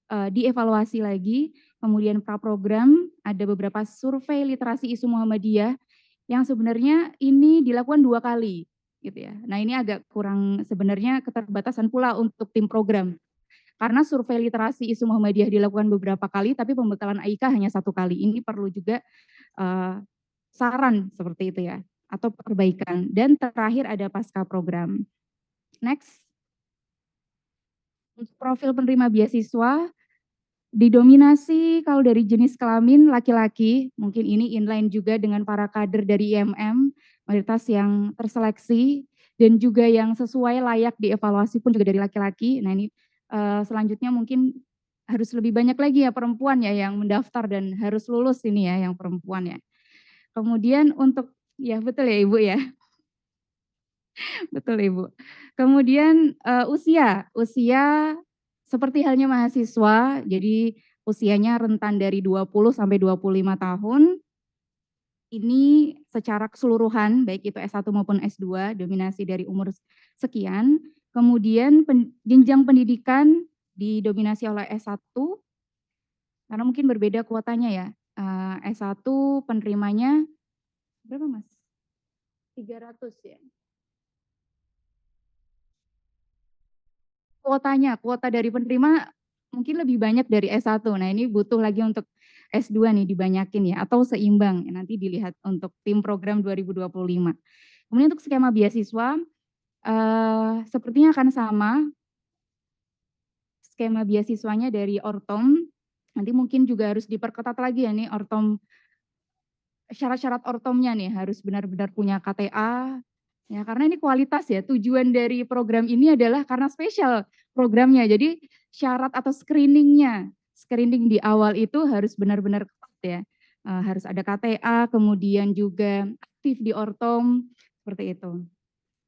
dievaluasi lagi. Kemudian praprogram, ada beberapa survei literasi isu Muhammadiyah yang sebenarnya ini dilakukan 2 kali gitu ya. Nah ini agak kurang sebenarnya keterbatasan pula untuk tim program. Karena survei literasi isu Muhammadiyah dilakukan beberapa kali, tapi pembekalan AIK hanya 1 kali. Ini perlu juga saran seperti itu ya, atau perbaikan. Dan terakhir ada pasca program. Next. Untuk profil penerima beasiswa, didominasi kalau dari jenis kelamin laki-laki, mungkin ini inline juga dengan para kader dari IMM, mayoritas yang terseleksi, dan juga yang sesuai layak dievaluasi pun juga dari laki-laki. Nah ini selanjutnya mungkin harus lebih banyak lagi ya perempuan ya yang mendaftar dan harus lulus ini ya yang perempuan ya. Kemudian untuk, ya betul ya Ibu ya, betul Ibu. Kemudian usia seperti halnya mahasiswa, jadi usianya rentan dari 20 sampai 25 tahun. Ini secara keseluruhan, baik itu S1 maupun S2, dominasi dari umur sekian. Kemudian jenjang pendidikan didominasi oleh S1, karena mungkin berbeda kuotanya ya. S1 penerimanya, berapa Mas? 300 ya. Kuota dari penerima mungkin lebih banyak dari S1. Nah ini butuh lagi untuk S2 nih dibanyakin ya, atau seimbang, nanti dilihat untuk tim program 2025. Kemudian untuk skema beasiswa, sepertinya akan sama, skema beasiswanya dari Ortom, nanti mungkin juga harus diperketat lagi ya nih Ortom, syarat-syarat Ortomnya nih harus benar-benar punya KTA, ya karena ini kualitas ya, tujuan dari program ini adalah karena spesial programnya, jadi syarat atau screening di awal itu harus benar-benar ketat ya, harus ada KTA, kemudian juga aktif di Ortom, seperti itu.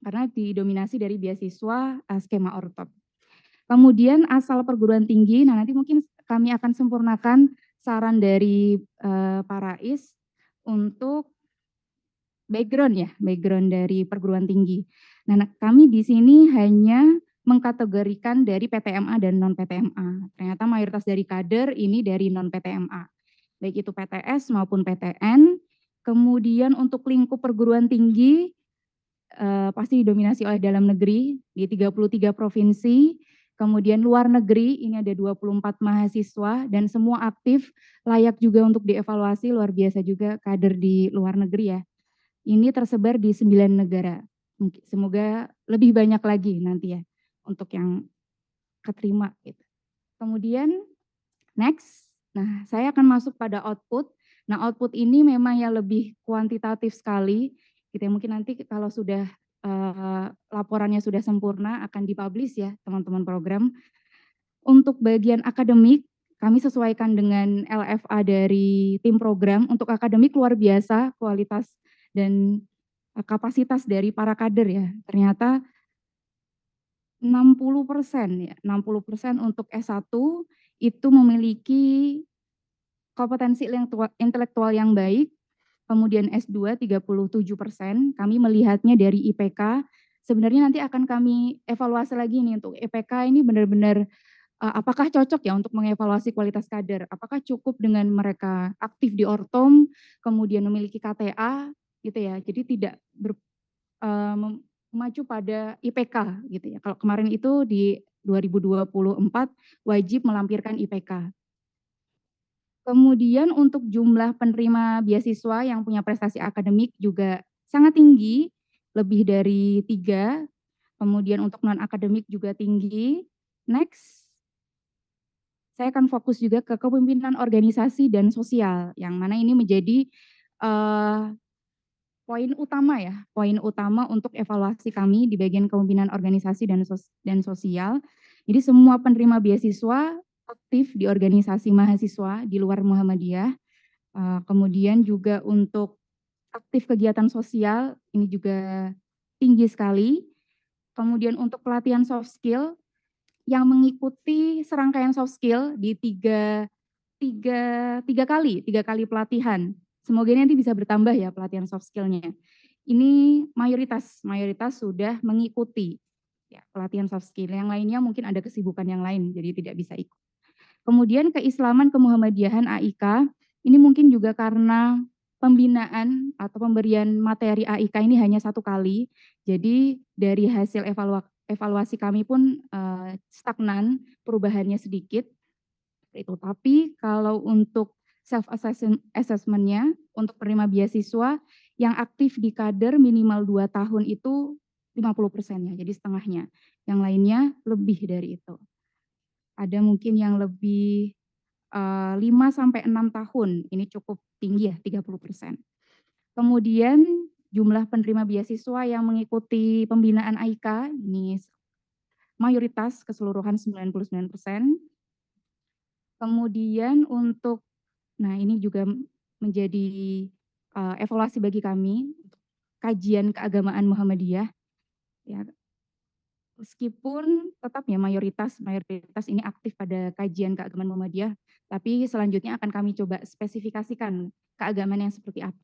Karena didominasi dari beasiswa skema Ortom. Kemudian asal perguruan tinggi, nah nanti mungkin kami akan sempurnakan saran dari Pak Rais untuk background dari perguruan tinggi. Nah, kami di sini hanya mengkategorikan dari PTMA dan non PTMA. Ternyata mayoritas dari kader ini dari non PTMA, baik itu PTS maupun PTN. Kemudian untuk lingkup perguruan tinggi pasti didominasi oleh dalam negeri di 33 provinsi. Kemudian luar negeri ini ada 24 mahasiswa dan semua aktif, layak juga untuk dievaluasi, luar biasa juga kader di luar negeri ya. Ini tersebar di 9 negara. Semoga lebih banyak lagi nanti ya untuk yang keterima gitu. Kemudian next, nah saya akan masuk pada output. Nah output ini memang yang lebih kuantitatif sekali. Gitu ya, mungkin nanti kalau sudah laporannya sudah sempurna akan dipublish ya teman-teman program. Untuk bagian akademik, kami sesuaikan dengan LFA dari tim program. Untuk akademik luar biasa kualitas dan kapasitas dari para kader ya. Ternyata 60% ya, 60% untuk S1 itu memiliki kompetensi intelektual yang baik. Kemudian S2 37%, kami melihatnya dari IPK sebenarnya nanti akan kami evaluasi lagi nih untuk EPK ini benar-benar apakah cocok ya untuk mengevaluasi kualitas kader? Apakah cukup dengan mereka aktif di Ortom, kemudian memiliki KTA gitu ya. Jadi tidak memacu pada IPK gitu ya. Kalau kemarin itu di 2024 wajib melampirkan IPK. Kemudian untuk jumlah penerima beasiswa yang punya prestasi akademik juga sangat tinggi, lebih dari 3. Kemudian untuk non-akademik juga tinggi. Next. Saya akan fokus juga ke kepemimpinan organisasi dan sosial, yang mana ini menjadi poin utama ya, poin utama untuk evaluasi kami di bagian kepemimpinan organisasi dan sosial. Jadi semua penerima beasiswa aktif di organisasi mahasiswa di luar Muhammadiyah. Kemudian juga untuk aktif kegiatan sosial ini juga tinggi sekali. Kemudian untuk pelatihan soft skill yang mengikuti serangkaian soft skill di tiga kali pelatihan. Semoga nanti bisa bertambah ya pelatihan soft skill-nya. Ini mayoritas sudah mengikuti ya, pelatihan soft skill. Yang lainnya mungkin ada kesibukan yang lain, jadi tidak bisa ikut. Kemudian keislaman kemuhammadiyahan AIK, ini mungkin juga karena pembinaan atau pemberian materi AIK ini hanya 1 kali. Jadi dari hasil evaluasi kami pun stagnan, perubahannya sedikit. Itu. Tapi kalau untuk self assessment-nya untuk penerima beasiswa yang aktif di kader minimal 2 tahun itu 50% ya, jadi setengahnya. Yang lainnya lebih dari itu. Ada mungkin yang lebih 5 sampai 6 tahun, ini cukup tinggi ya 30%. Kemudian jumlah penerima beasiswa yang mengikuti pembinaan AIK, ini mayoritas keseluruhan 99%. Kemudian untuk, nah ini juga menjadi evaluasi bagi kami, kajian keagamaan Muhammadiyah. Ya, meskipun tetap ya mayoritas ini aktif pada kajian keagamaan Muhammadiyah, tapi selanjutnya akan kami coba spesifikasikan keagamaan yang seperti apa.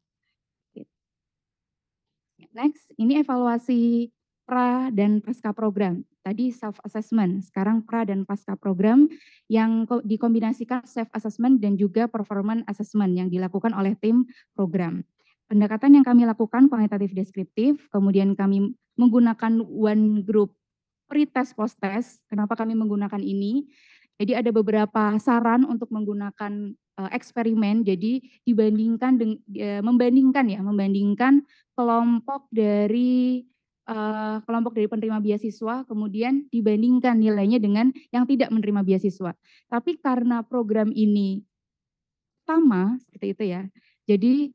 Next, ini evaluasi pra dan pasca program. Tadi self assessment, sekarang pra dan pasca program yang dikombinasikan self assessment dan juga performance assessment yang dilakukan oleh tim program. Pendekatan yang kami lakukan kuantitatif deskriptif, kemudian kami menggunakan one group pre-test post-test. Kenapa kami menggunakan ini? Jadi ada beberapa saran untuk menggunakan eksperimen. Jadi membandingkan kelompok dari penerima beasiswa, kemudian dibandingkan nilainya dengan yang tidak menerima beasiswa. Tapi karena program ini sama seperti itu ya. Jadi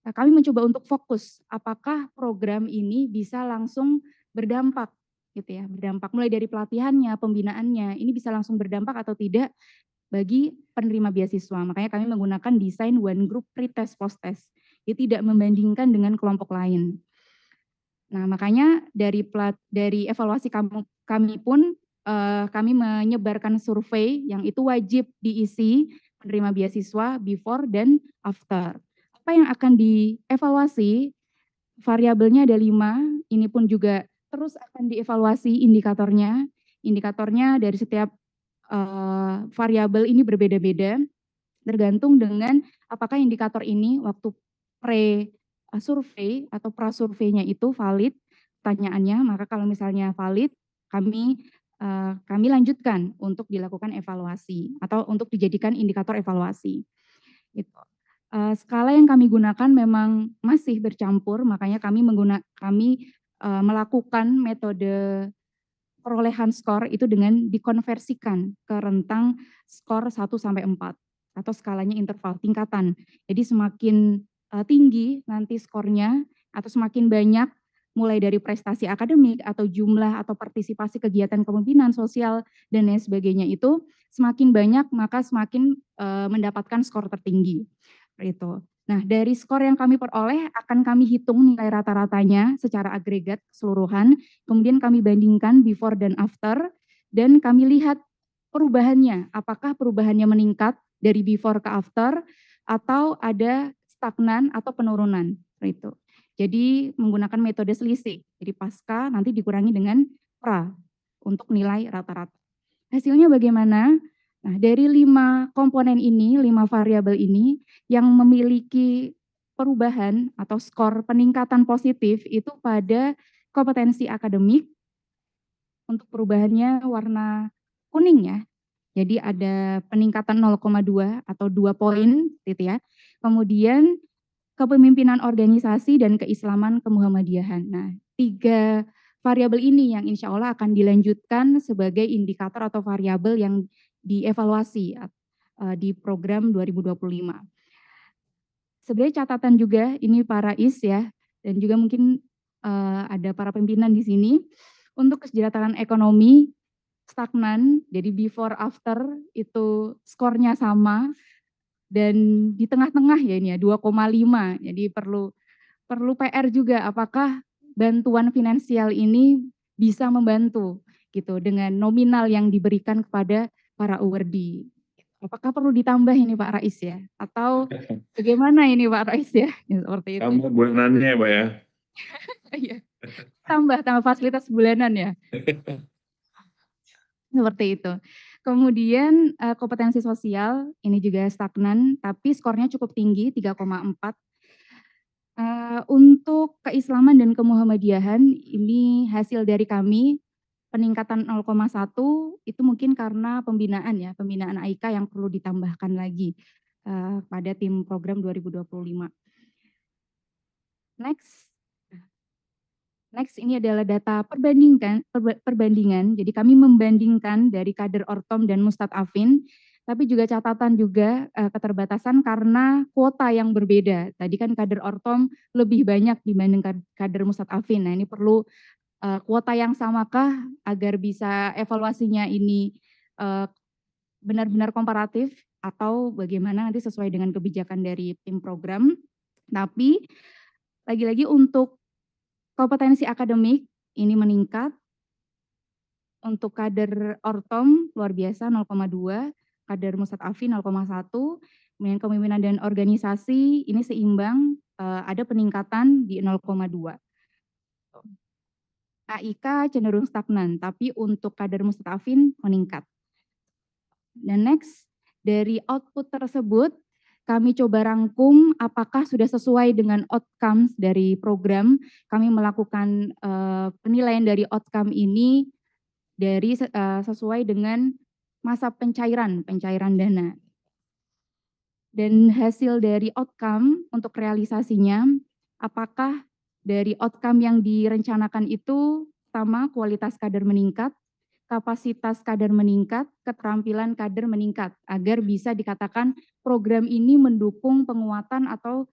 kami mencoba untuk fokus apakah program ini bisa langsung berdampak gitu ya, berdampak mulai dari pelatihannya, pembinaannya, ini bisa langsung berdampak atau tidak bagi penerima beasiswa. Makanya kami menggunakan desain one group pre-test post-test. Jadi tidak membandingkan dengan kelompok lain. Nah, makanya dari evaluasi kami pun kami menyebarkan survei yang itu wajib diisi penerima beasiswa before dan after. Apa yang akan dievaluasi? Variabelnya ada 5, ini pun juga terus akan dievaluasi indikatornya. Indikatornya dari setiap variabel ini berbeda-beda, tergantung dengan apakah indikator ini waktu pre-survei atau pra-surveinya itu valid pertanyaannya, maka kalau misalnya valid, kami lanjutkan untuk dilakukan evaluasi atau untuk dijadikan indikator evaluasi. Gitu. Skala yang kami gunakan memang masih bercampur, makanya kami melakukan metode perolehan skor itu dengan dikonversikan ke rentang skor 1 sampai 4 atau skalanya interval tingkatan. Jadi semakin tinggi nanti skornya atau semakin banyak mulai dari prestasi akademik atau jumlah atau partisipasi kegiatan kepemimpinan sosial dan lain sebagainya itu semakin banyak maka semakin mendapatkan skor tertinggi. Itu. Nah, dari skor yang kami peroleh akan kami hitung nilai rata-ratanya secara agregat keseluruhan, kemudian kami bandingkan before dan after, dan kami lihat perubahannya, apakah perubahannya meningkat dari before ke after, atau ada stagnan atau penurunan. Itu. Jadi menggunakan metode selisih. Jadi pasca nanti dikurangi dengan pra untuk nilai rata-rata. Hasilnya bagaimana? Nah, dari 5 komponen ini, 5 variabel ini yang memiliki perubahan atau skor peningkatan positif itu pada kompetensi akademik. Untuk perubahannya warna kuning ya. Jadi ada peningkatan 0,2 atau 2 poin gitu ya. Kemudian kepemimpinan organisasi dan keislaman kemuhammadiyahan. Nah, 3 variabel ini yang insya Allah akan dilanjutkan sebagai indikator atau variabel yang dievaluasi di program 2025. Sebenarnya catatan juga ini Pak Rais ya, dan juga mungkin ada para pimpinan di sini, untuk kesejahteraan ekonomi stagnan, jadi before after itu skornya sama, dan di tengah-tengah ya ini ya 2,5, jadi perlu PR juga apakah bantuan finansial ini bisa membantu gitu dengan nominal yang diberikan kepada para awardee. Apakah perlu ditambah ini Pak Rais ya? Atau bagaimana ini Pak Rais ya? Ya seperti itu. Tambah bulanannya ya Pak ya? Iya, tambah fasilitas bulanan ya. Seperti itu. Kemudian kompetensi sosial ini juga stagnan, tapi skornya cukup tinggi 3,4. Untuk keislaman dan kemuhammadiyahan ini hasil dari kami peningkatan 0,1 itu mungkin karena pembinaan ya, pembinaan AIK yang perlu ditambahkan lagi pada tim program 2025. Next ini adalah data perbandingan. Jadi kami membandingkan dari kader Ortom dan Mustadafin, tapi juga catatan juga keterbatasan karena kuota yang berbeda. Tadi kan kader Ortom lebih banyak dibanding kader Mustadafin. Nah ini perlu kuota yang samakah agar bisa evaluasinya ini benar-benar komparatif atau bagaimana nanti sesuai dengan kebijakan dari tim program. Tapi lagi-lagi untuk kompetensi akademik ini meningkat. Untuk kader Ortom luar biasa 0,2, kader Mustadafin 0,1, kemudian kepemimpinan dan organisasi ini seimbang, ada peningkatan di 0,2. AIK cenderung stagnan, tapi untuk kader Mustadafin meningkat. Dan next, dari output tersebut kami coba rangkum apakah sudah sesuai dengan outcomes dari program. Kami melakukan penilaian dari outcome ini dari sesuai dengan masa pencairan dana. Dan hasil dari outcome untuk realisasinya, apakah dari outcome yang direncanakan itu pertama kualitas kader meningkat, kapasitas kader meningkat, keterampilan kader meningkat, agar bisa dikatakan program ini mendukung penguatan atau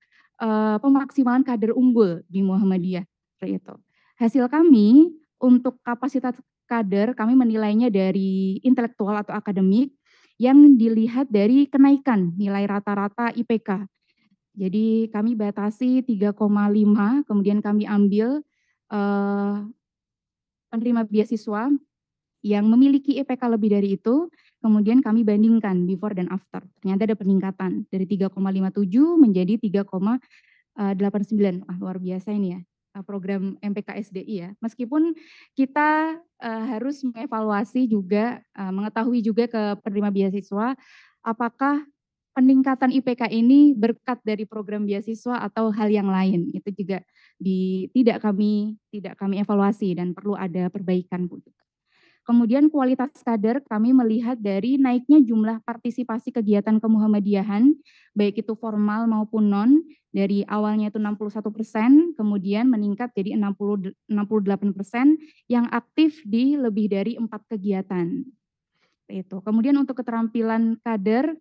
pemaksimalan kader unggul di Muhammadiyah. Seperti itu. Hasil kami untuk kapasitas kader, kami menilainya dari intelektual atau akademik, yang dilihat dari kenaikan nilai rata-rata IPK. Jadi kami batasi 3,5, kemudian kami ambil penerima beasiswa yang memiliki IPK lebih dari itu, kemudian kami bandingkan before dan after. Ternyata ada peningkatan dari 3,57 menjadi 3,89. Luar biasa ini ya, program MPKSDI ya. Meskipun kita harus mengevaluasi juga, mengetahui juga ke penerima beasiswa, apakah peningkatan IPK ini berkat dari program beasiswa atau hal yang lain. Itu juga tidak kami evaluasi dan perlu ada perbaikan Bu. Kemudian kualitas kader kami melihat dari naiknya jumlah partisipasi kegiatan kemuhammadiyahan, baik itu formal maupun non, dari awalnya itu 61%, kemudian meningkat jadi 68% yang aktif di lebih dari 4 kegiatan. Itu. Kemudian untuk keterampilan kader,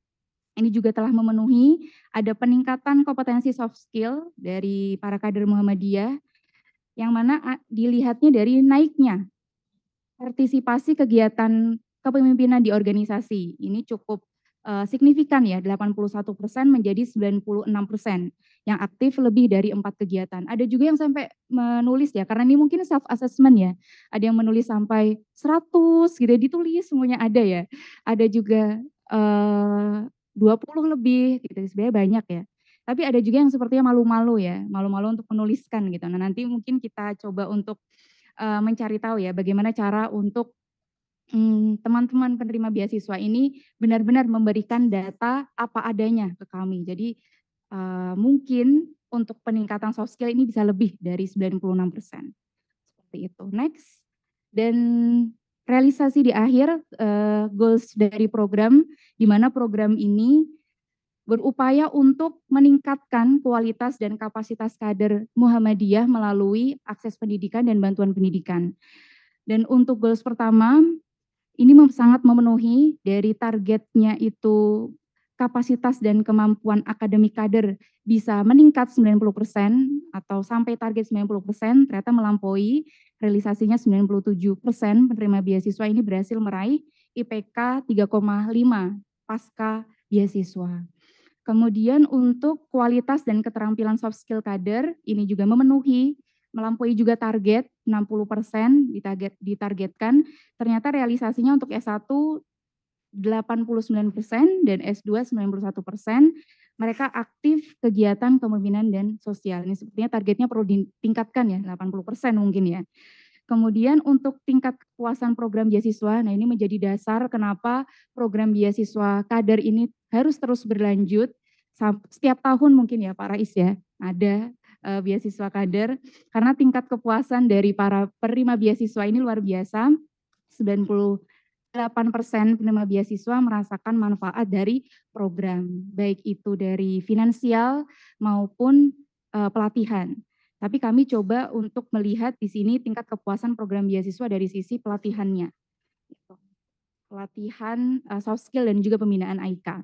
ini juga telah memenuhi, ada peningkatan kompetensi soft skill dari para kader Muhammadiyah, yang mana dilihatnya dari naiknya partisipasi kegiatan kepemimpinan di organisasi. Ini cukup signifikan ya, 81% menjadi 96% yang aktif lebih dari 4 kegiatan. Ada juga yang sampai menulis ya, karena ini mungkin self assessment ya. Ada yang menulis sampai 100 gitu, ditulis semuanya ada ya. Ada juga 20 lebih gitu, sebenarnya banyak ya. Tapi ada juga yang sepertinya malu-malu ya, malu-malu untuk menuliskan gitu. Nah nanti mungkin kita coba untuk mencari tahu ya bagaimana cara untuk teman-teman penerima beasiswa ini benar-benar memberikan data apa adanya ke kami. Jadi mungkin untuk peningkatan soft skill ini bisa lebih dari 96%. Seperti itu. Next. Dan realisasi di akhir goals dari program, di mana program ini berupaya untuk meningkatkan kualitas dan kapasitas kader Muhammadiyah melalui akses pendidikan dan bantuan pendidikan. Dan untuk goals pertama, ini sangat memenuhi dari targetnya itu kapasitas dan kemampuan akademik kader bisa meningkat 90% atau sampai target 90%, ternyata melampaui realisasinya 97% penerima beasiswa ini berhasil meraih IPK 3,5 pasca beasiswa. Kemudian untuk kualitas dan keterampilan soft skill kader, ini juga memenuhi, melampaui juga target 60% ditargetkan, ternyata realisasinya untuk S1 89% dan S2 91%, mereka aktif kegiatan kepemimpinan dan sosial. Ini sepertinya targetnya perlu ditingkatkan ya, 80% mungkin ya. Kemudian untuk tingkat kepuasan program beasiswa, nah ini menjadi dasar kenapa program beasiswa kader ini harus terus berlanjut. Setiap tahun mungkin ya Pak Rais ya, ada beasiswa kader, karena tingkat kepuasan dari para penerima beasiswa ini luar biasa, 98% penerima beasiswa merasakan manfaat dari program, baik itu dari finansial maupun pelatihan. Tapi kami coba untuk melihat di sini tingkat kepuasan program beasiswa dari sisi pelatihannya. Pelatihan soft skill dan juga pembinaan AIK.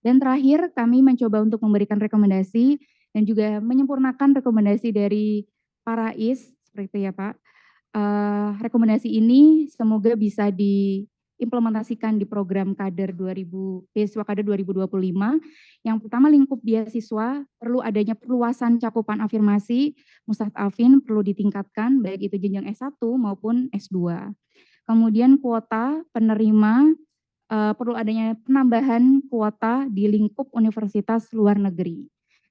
Dan terakhir kami mencoba untuk memberikan rekomendasi dan juga menyempurnakan rekomendasi dari para IS, seperti itu ya Pak. Rekomendasi ini semoga bisa diimplementasikan di program kader beasiswa kader 2025. Yang pertama, lingkup beasiswa perlu adanya perluasan cakupan afirmasi, mustahafin perlu ditingkatkan baik itu jenjang S1 maupun S2. Kemudian kuota penerima perlu adanya penambahan kuota di lingkup universitas luar negeri.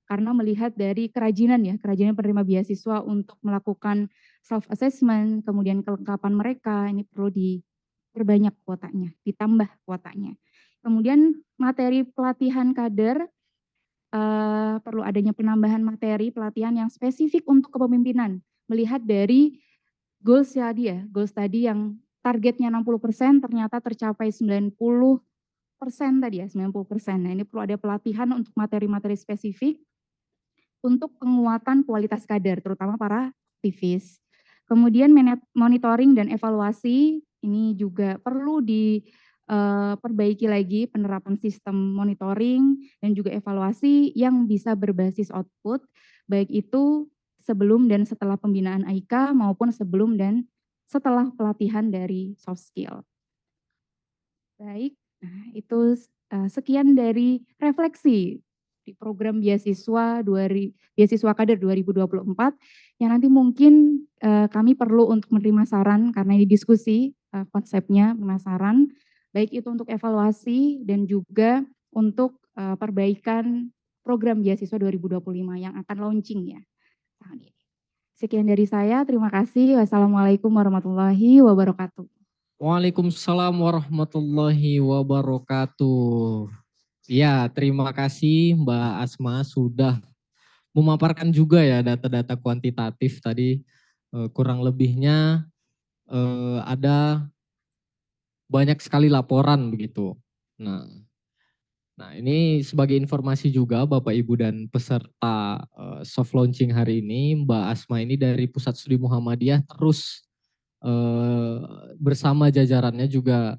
Karena melihat dari kerajinan penerima beasiswa untuk melakukan self assessment, kemudian kelengkapan mereka ini perlu diperbanyak kuotanya, ditambah kuotanya. Kemudian materi pelatihan kader perlu adanya penambahan materi pelatihan yang spesifik untuk kepemimpinan. Melihat dari goals tadi yang targetnya 60% ternyata tercapai 90% tadi ya, 90%. Nah ini perlu ada pelatihan untuk materi-materi spesifik untuk penguatan kualitas kader, terutama para aktivis. Kemudian monitoring dan evaluasi, ini juga perlu diperbaiki lagi penerapan sistem monitoring dan juga evaluasi yang bisa berbasis output, baik itu sebelum dan setelah pembinaan AIK maupun sebelum dan setelah pelatihan dari soft skill. Baik, nah itu sekian dari refleksi di program beasiswa kader 2024 yang nanti mungkin kami perlu untuk menerima saran karena ini diskusi konsepnya pemasaran, baik itu untuk evaluasi dan juga untuk perbaikan program beasiswa 2025 yang akan launching ya tahun ini. Sekian dari saya, terima kasih. Wassalamualaikum warahmatullahi wabarakatuh. Waalaikumsalam warahmatullahi wabarakatuh. Ya, terima kasih Mbak Asma sudah memaparkan juga ya data-data kuantitatif tadi. Kurang lebihnya ada banyak sekali laporan begitu. Nah ini sebagai informasi juga Bapak Ibu dan peserta soft launching hari ini, Mbak Asma ini dari Pusat Studi Muhammadiyah terus bersama jajarannya juga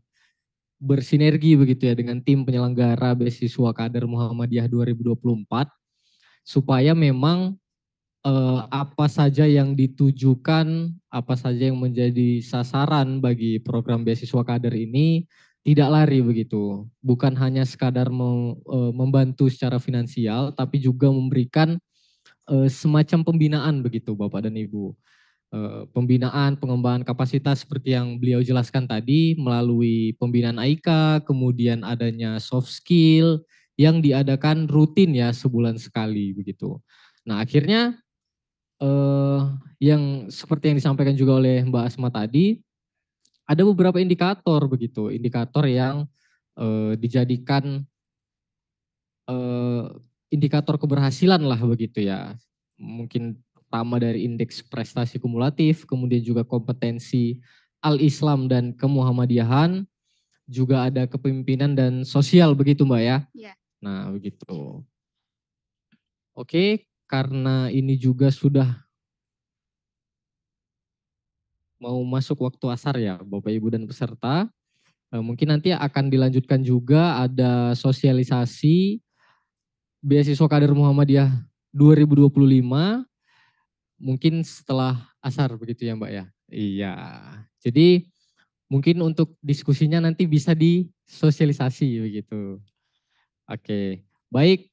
bersinergi begitu ya dengan tim penyelenggara beasiswa kader Muhammadiyah 2024 supaya memang apa saja yang ditujukan, apa saja yang menjadi sasaran bagi program beasiswa kader ini tidak lari begitu. Bukan hanya sekadar membantu secara finansial tapi juga memberikan semacam pembinaan begitu Bapak dan Ibu. Pembinaan, pengembangan kapasitas seperti yang beliau jelaskan tadi melalui pembinaan AIK, kemudian adanya soft skill yang diadakan rutin ya sebulan sekali begitu. Nah akhirnya yang seperti yang disampaikan juga oleh Mbak Asma tadi, ada beberapa indikator begitu, indikator yang dijadikan indikator keberhasilan lah begitu ya. Mungkin pertama dari indeks prestasi kumulatif, kemudian juga kompetensi al-Islam dan kemuhammadiyahan, juga ada kepemimpinan dan sosial begitu Mbak ya. Iya. Nah begitu. Oke, karena ini juga sudah mau masuk waktu asar ya Bapak Ibu dan peserta, mungkin nanti akan dilanjutkan juga ada sosialisasi beasiswa kader Muhammadiyah 2025 mungkin setelah asar begitu ya Mbak ya. Iya. Jadi mungkin untuk diskusinya nanti bisa disosialisasi begitu. Oke. Baik,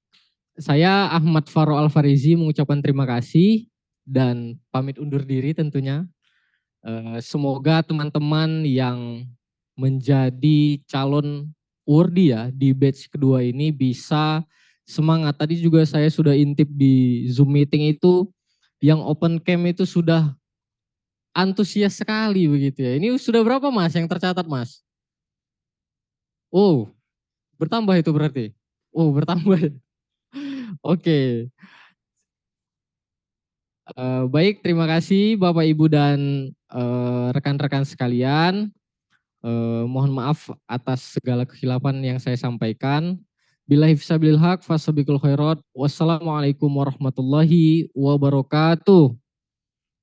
saya Ahmad Faro Alfarizi mengucapkan terima kasih dan pamit undur diri tentunya. Semoga teman-teman yang menjadi calon Wordi ya di batch kedua ini bisa semangat. Tadi juga saya sudah intip di Zoom meeting itu yang open cam itu sudah antusias sekali begitu ya. Ini sudah berapa Mas yang tercatat Mas? Oh, bertambah itu berarti. Oh, bertambah. Oke. Baik, terima kasih Bapak Ibu dan rekan-rekan sekalian. Mohon maaf atas segala kekhilafan yang saya sampaikan. Billahi fisabilil haq fasabiqul khairat. Wassalamualaikum warahmatullahi wabarakatuh.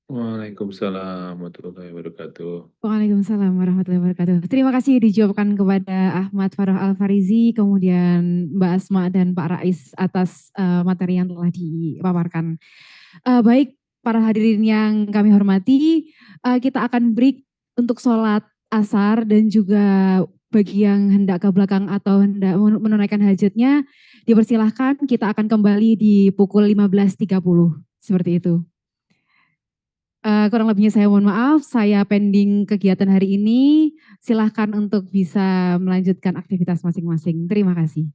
Waalaikumsalam warahmatullahi wabarakatuh. Waalaikumsalam warahmatullahi wabarakatuh. Terima kasih dijawabkan kepada Ahmad Farah Alfarizi, kemudian Mbak Asma dan Pak Rais atas materi yang telah dipaparkan. Baik, para hadirin yang kami hormati, kita akan break untuk sholat asar dan juga bagi yang hendak ke belakang atau hendak menunaikan hajatnya, dipersilahkan kita akan kembali di pukul 15.30, seperti itu. Kurang lebihnya saya mohon maaf, saya pending kegiatan hari ini. Silahkan untuk bisa melanjutkan aktivitas masing-masing. Terima kasih.